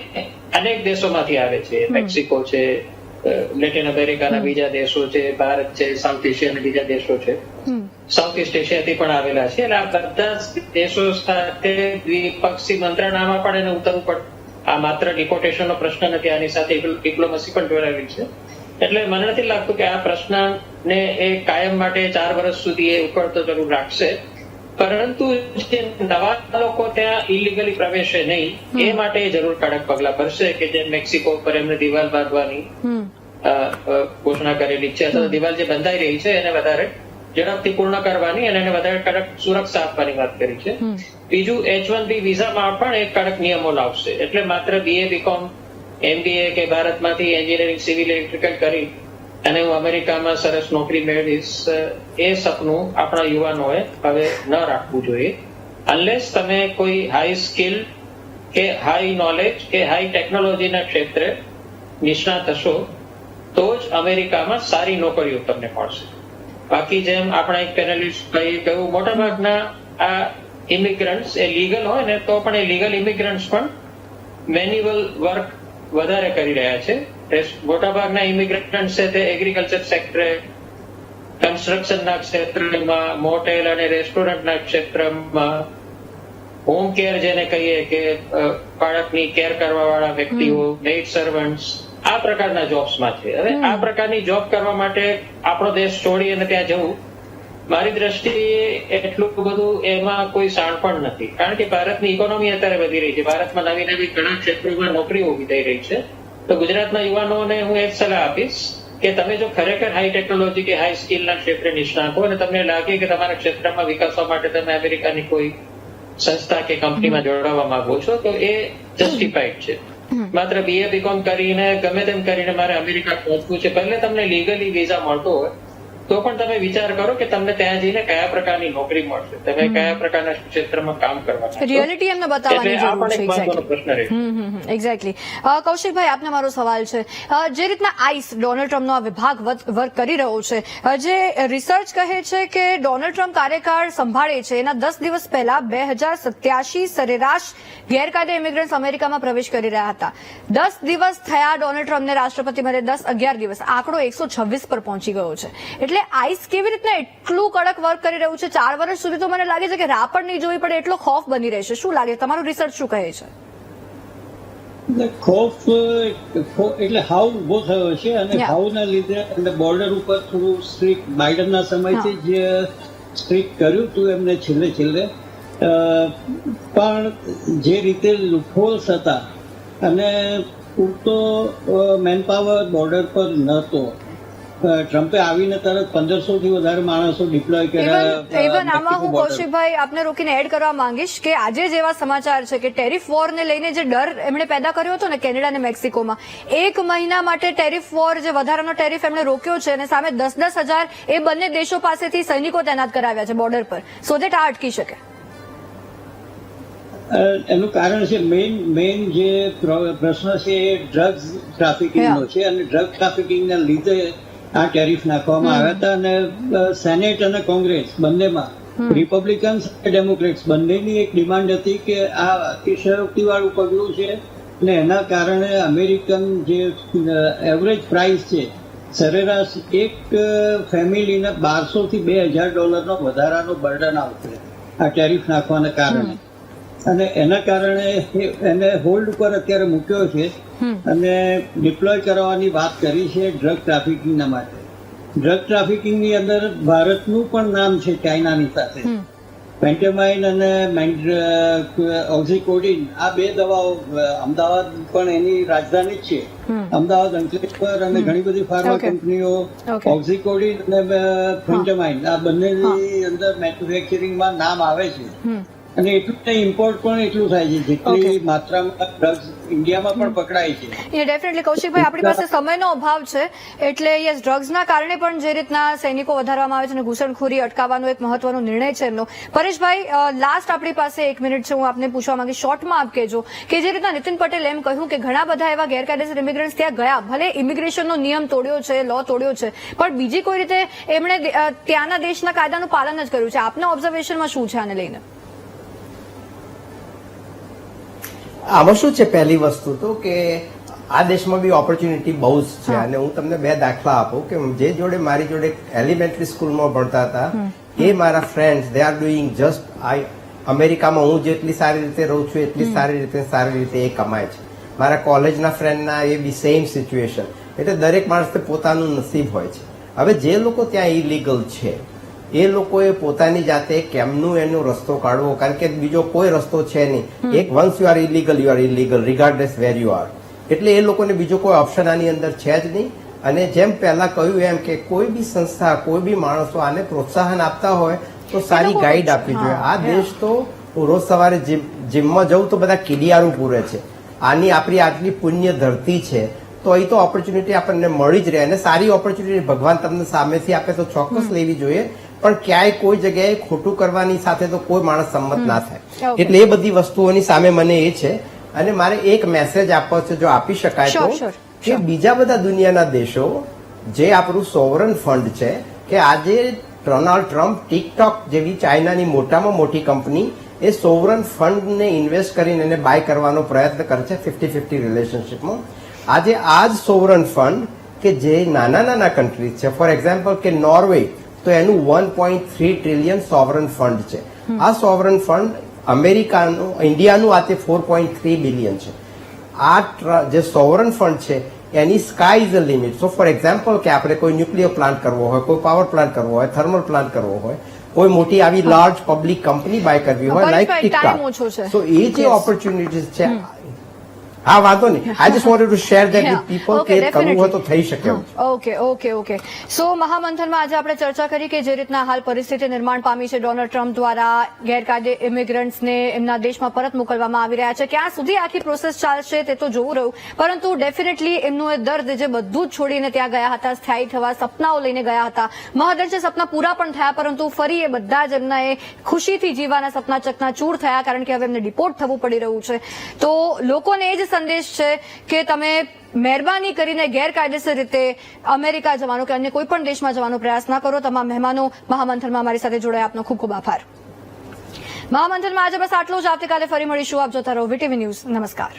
અનેક દેશોમાંથી આવે છે. મેક્સિકો છે, લેટિન અમેરિકાના બીજા દેશો છે, ભારત છે, સાઉથ એશિયાના બીજા દેશો છે, સાઉથ ઇસ્ટ એશિયાથી પણ આવેલા છે. એટલે આ બધા દેશો સાથે દ્વિપક્ષી મંત્રણામાં પણ એને ઉતરવું પડે. આ માત્ર ડિપોર્ટેશનનો પ્રશ્ન નથી, આની સાથે ડિપ્લોમસી પણ જોડાયેલી છે. એટલે મને નથી લાગતું કે આ પ્રશ્નને એ કાયમ માટે 4 વર્ષ સુધી એ ઉકળતો જરૂર રાખશે. પરંતુ જે નવા લોકો ત્યાં ઇલીગલી પ્રવેશે નહીં એ માટે જરૂર કડક પગલા ભરશે કે જે મેક્સિકો પર એમને દિવાલ બાંધવાની ઘોષણા કરેલી છે અથવા દિવાલ જે બંધાઈ રહી છે એને વધારે ઝડપથી પૂર્ણ કરવાની અને એને વધારે કડક સુરક્ષા આપવાની વાત કરી છે. બીજું, H1B વિઝામાં પણ એક કડક નિયમો લાવશે. એટલે માત્ર BA, BCom, MBA કે ભારતમાંથી એન્જિનિયરિંગ, સિવિલ, ઇલેક્ટ્રિકલ કરી અને હું અમેરિકામાં સરસ નોકરી મેળવીશ એ સપનું આપણા યુવાનોએ હવે ન રાખવું જોઈએ. અનલેસ તમે કોઈ હાઈ સ્કિલ કે હાઈ નોલેજ કે હાઈ ટેકનોલોજીના ક્ષેત્રે નિષ્ણાત હશો તો જ અમેરિકામાં સારી નોકરીઓ તમને મળશે. બાકી જેમ આપણા એક પેનલિસ્ટ કહ્યું, મોટાભાગના આ ઇમિગ્રન્ટ્સ એ લીગલ હોય ને તો પણ એ લીગલ ઇમિગ્રન્ટ્સ પણ મેન્યુઅલ વર્ક વધારે કરી રહ્યા છે. મોટાભાગના ઇમિગ્રન્ટ છે તે એગ્રીકલ્ચર સેક્ટરે, કન્સ્ટ્રક્શનના ક્ષેત્રમાં, મોટેલ અને રેસ્ટોરન્ટના ક્ષેત્રમાં, હોમ કેર જેને કહીએ કે બાળકની કેર કરવા વાળા વ્યક્તિઓ, મેઇડ સર્વન્ટ્સ, આ પ્રકારના જોબ્સમાં છે. હવે આ પ્રકારની જોબ કરવા માટે આપણો દેશ છોડી અને ત્યાં જવું મારી દ્રષ્ટિએ એટલું બધું એમાં કોઈ શાણપણ નથી. કારણ કે ભારતની ઇકોનોમી અત્યારે વધી રહી છે, ભારતમાં નવી નવી ઘણા ક્ષેત્રોમાં નોકરીઓ ઉભી થઈ રહી છે. તો ગુજરાતના યુવાનોને હું એક સલાહ આપીશ કે તમે જો ખરેખર હાઈ ટેકનોલોજી કે હાઈ સ્કિલના ક્ષેત્રે નિષ્ણાત હો અને તમને લાગે કે તમારા ક્ષેત્રમાં વિકાસવા માટે તમે અમેરિકાની કોઈ સંસ્થા કે કંપનીમાં જોડાવા માંગો છો તો એ જસ્ટિફાઈડ છે. માત્ર BA BCom કરીને ગમે તેમ કરીને મારે અમેરિકા પહોંચવું છે, પહેલે તમને લીગલી વિઝા મળતો હોય તો પણ તમે વિચાર કરો કે તમને ત્યાં જઈને કયા પ્રકારની નોકરી મળશે, તમે કયા પ્રકારના ક્ષેત્રમાં કામ કરવાના છો. રિયાલિટી એમને બતાવવાની એટલે આ જરૂર પણ છે. એક મહત્વનો પ્રશ્ન રહેશે. એક્ઝેક્ટલી. કૌશિકભાઈ, આપને મારો સવાલ છે, જે રીતના આઈસ ડોનાલ્ડ ટ્રમ્પનો આ વિભાગ વર્ક કરી રહ્યો છે, જે રિસર્ચ કહે છે કે ડોનાલ્ડ ટ્રમ્પ કાર્યકાળ સંભાળે છે એના 10 દિવસ પહેલા 2087 સરેરાશ ગેરકાયદે ઇમિગ્રન્ટ્સ અમેરિકામાં પ્રવેશ કરી રહ્યા હતા. 10 દિવસ થયા ડોનાલ્ડ ટ્રમ્પને રાષ્ટ્રપતિ બને, 10-11 દિવસ, આંકડો 126 પર પહોંચી ગયો છે. એટલે આઈસ કેવી રીતના એટલું કડક વર્ક કરી રહ્યું છે? 4 વર્ષ સુધી તો મને લાગે છે કે રાહ પણ નહીં જોવી પડે એટલો ખોફ બની રહેશે. શું લાગે, તમારું રિસર્ચ શું કહે છે? ખોફ એટલે હાવ ઉભો થયો છે, અને હાવના લીધે અને બોર્ડર ઉપર થોડું સ્ટ્રિક્ટ બાઇડનના સમયથી જ સ્ટ્રિક્ટ કર્યું હતું એમને છેલ્લે પણ જે રીતે લૂપહોલ્સ હતા અને પૂરતો મેનપાવર બોર્ડર પર નહોતો. ટ્રમ્પે આવીને તરત 1500 થી વધારે માણસો ડિપ્લોય કર્યા. ઇવન આમાં હું કૌશિકભાઈ આપને રોકીને એડ કરવા માંગીશ કે આજે જ એવા સમાચાર છે કે ટેરિફ વોરને લઈને જે ડર એમણે પેદા કર્યો હતો ને કેનેડા અને મેક્સિકોમાં, 1 મહિના માટે ટેરિફ વોર, જે વધારાનો ટેરિફ એમણે રોક્યો છે અને સામે 10-10 હજાર એ બંને દેશો પાસેથી સૈનિકો તૈનાત કરાવ્યા છે બોર્ડર પર, સો દેટ આ અટકી શકે. એનું કારણ છે મેઇન જે પ્રશ્ન છે એ ડ્રગ્સ ટ્રાફિકિંગનો છે, અને ડ્રગ ટ્રાફિકિંગના લીધે આ ટેરિફ નાખવામાં આવ્યા હતા. અને સેનેટ અને કોંગ્રેસ બંનેમાં, રિપબ્લિકન્સ અને ડેમોક્રેટ્સ બંનેની એક ડિમાન્ડ હતી કે આ અતિશયોક્તિવાળું પગલું છે અને એના કારણે અમેરિકન જે એવરેજ પ્રાઇસ છે, સરેરાશ એક ફેમિલીને $1200 થી $2000 વધારાનો બર્ડન આવશે આ ટેરિફ નાખવાના કારણે. અને એના કારણે એને હોલ્ડ ઉપર અત્યારે મૂક્યો છે અને ડિપ્લોય કરવાની વાત કરી છે ડ્રગ ટ્રાફિકિંગના માટે. ડ્રગ ટ્રાફિકિંગની અંદર ભારતનું પણ નામ છે ચાઇનાની સાથે. પેન્ટેમાઇન અને ઓક્ઝિકોડિન, આ 2 દવાઓ, અમદાવાદ પણ એની રાજધાની જ છે, અમદાવાદ, અંકલેશ્વર, અને ઘણી બધી ફાર્મા કંપનીઓ ઓક્ઝિકોડિન અને પેન્ટેમાઇન આ બંનેની અંદર મેન્યુફેક્ચરિંગમાં નામ આવે છે. અને એટલું ઇમ્પોર્ટ પણ એટલું થાય છે જેટલી માત્રામાં ડ્રગ્સ ઇન્ડિયામાં પણ પકડાય છે. ડેફિનેટલી કૌશિકભાઈ, આપણી પાસે સમયનો અભાવ છે એટલે યસ, ડ્રગ્સના કારણે પણ જે રીતના સૈનિકો વધારવામાં આવે છે અને ઘૂસણખોરી અટકાવવાનો એક મહત્વનો નિર્ણય છે એમનો. પરેશભાઈ, લાસ્ટ આપણી પાસે 1 મિનિટ છે, હું આપને પૂછવા માંગીશ, શોર્ટમાં આપ કહેજો કે જે રીતના નીતિન પટેલ એમ કહ્યું કે ઘણા બધા એવા ગેરકાયદેસર ઇમિગ્રન્ટ્સ ત્યાં ગયા, ભલે ઇમિગ્રેશનનો નિયમ તોડ્યો છે, લો તોડ્યો છે, પણ બીજી કોઈ રીતે એમણે ત્યાંના દેશના કાયદાનું પાલન જ કર્યું છે. આપના ઓબ્ઝર્વેશનમાં શું છે આને લઈને? આમાં શું છે, પહેલી વસ્તુ તો કે આ દેશમાં બી ઓપોર્ચ્યુનિટી બહુ જ છે. અને હું તમને 2 દાખલા આપું કે જે જોડે મારી જોડે એલિમેન્ટરી સ્કૂલમાં ભણતા હતા એ મારા friends, they are doing just અમેરિકામાં હું જેટલી સારી રીતે રહું છું એટલી સારી રીતે એ કમાય છે. મારા કોલેજના ફ્રેન્ડના એ બી સેમ સિચ્યુએશન. એટલે દરેક માણસને પોતાનું નસીબ હોય છે. હવે જે લોકો ત્યાં ઇલીગલ છે એ લોકોએ પોતાની જાતે કેમનું એનો રસ્તો કાઢવો, કારણ કે બીજો કોઈ રસ્તો છે નહીં. એક once you are illegal regardless where you are. એટલે એ લોકોને બીજો કોઈ ઓપ્શન આની અંદર છે જ નહીં. અને જેમ પહેલા કહ્યું એમ કે કોઈ બી સંસ્થા, કોઈ બી માણસો આને પ્રોત્સાહન આપતા હોય તો સારી ગાઈડ આપવી જોઈએ. આ દેશ તો હું રોજ સવારે જીમમાં જઉં તો બધા કીડિયારું પૂરે છે. આની આપણી આટલી પુણ્ય ધરતી છે તો અહીં તો ઓપોર્ચ્યુનિટી આપણને મળી જ રહે. અને સારી ઓપોર્ચ્યુનિટી ભગવાન તમને સામેથી આપે તો ચોક્કસ લેવી જોઈએ, પણ ક્યાંય કોઈ જગ્યાએ ખોટું કરવાની સાથે તો કોઈ માણસ સંમત ના થાય. એટલે એ બધી વસ્તુઓની સામે મને એ છે. અને મારે એક મેસેજ આપવો છે, જો આપી શકાય તો, કે બીજા બધા દુનિયાના દેશો જે આપણું સોવરન ફંડ છે, કે આજે ડોનાલ્ડ ટ્રમ્પ ટિકટોક જેવી ચાઇનાની મોટામાં મોટી કંપની એ સોવરન ફંડને ઇન્વેસ્ટ કરીને એને બાય કરવાનો પ્રયત્ન કરે છે 50-50 રિલેશનશીપમાં. આજે આ જ સોવરન ફંડ કે જે નાના કન્ટ્રીઝ છે, ફોર એક્ઝામ્પલ કે નોર્વે, તો એનું 1.3 ટ્રિલિયન સોવરન ફંડ છે. આ સોવરન ફંડ અમેરિકાનું, ઇન્ડિયાનું આ તે 4.3 બિલિયન છે. આ જે સોવરન ફંડ છે એની sky is a limit. So for example કે આપણે કોઈ ન્યુક્લિયર પ્લાન્ટ કરવો હોય, કોઈ પાવર પ્લાન્ટ કરવો હોય, થર્મલ પ્લાન્ટ કરવો હોય, કોઈ મોટી આવી લાર્જ પબ્લિક કંપની બાય કરવી હોય લાઈક ટિકટોક, તો એ જે ઓપોર્ચ્યુનિટીઝ છે હા, વાંધો નહીં. I just wanted to share that with people Okay, કે કરવું હોય તો definitely. થઈ શકે એમ. ઓકે. સો મહામંથનમાં આજે આપણે ચર્ચા કરી કે જે રીતના હાલ પરિસ્થિતિ નિર્માણ પામી છે ડોનાલ્ડ ટ્રમ્પ દ્વારા ગેરકાયદે ઇમિગ્રન્ટ્સને એમના દેશમાં પરત મોકલવામાં આવી રહ્યા છે, ક્યાં સુધી આખી પ્રોસેસ ચાલશે તે તો જોવું રહ્યું, પરંતુ ડેફિનેટલી એમનું એ દર્દ જે બધું જ છોડીને ત્યાં ગયા હતા, સ્થાયી થવા સપનાઓ લઈને ગયા હતા, મહદર છે સપના પૂરા પણ થયા, પરંતુ ફરી એ બધા જ એમના એ ખુશીથી જીવવાના સપના ચકનાચૂર થયા, કારણ કે હવે એમને ડિપોર્ટ થવું પડી રહ્યું છે. તો લોકોને એ જ સંદેશ છે કે તમે મહેરબાની કરીને ગેરકાયદેસર રીતે અમેરિકા જવાનો કે અન્ય કોઈ પણ દેશમાં જવાનો પ્રયાસ ના કરો. તમામ મહેમાનો મહામંથનમાં અમારી સાથે જોડાયા, આપનો ખૂબ ખૂબ આભાર. મહામંથનમાં આજે બસ આટલું જ. આવતીકાલે ફરી મળીશું. આપ જોતા રહો VTV ન્યૂઝ. નમસ્કાર.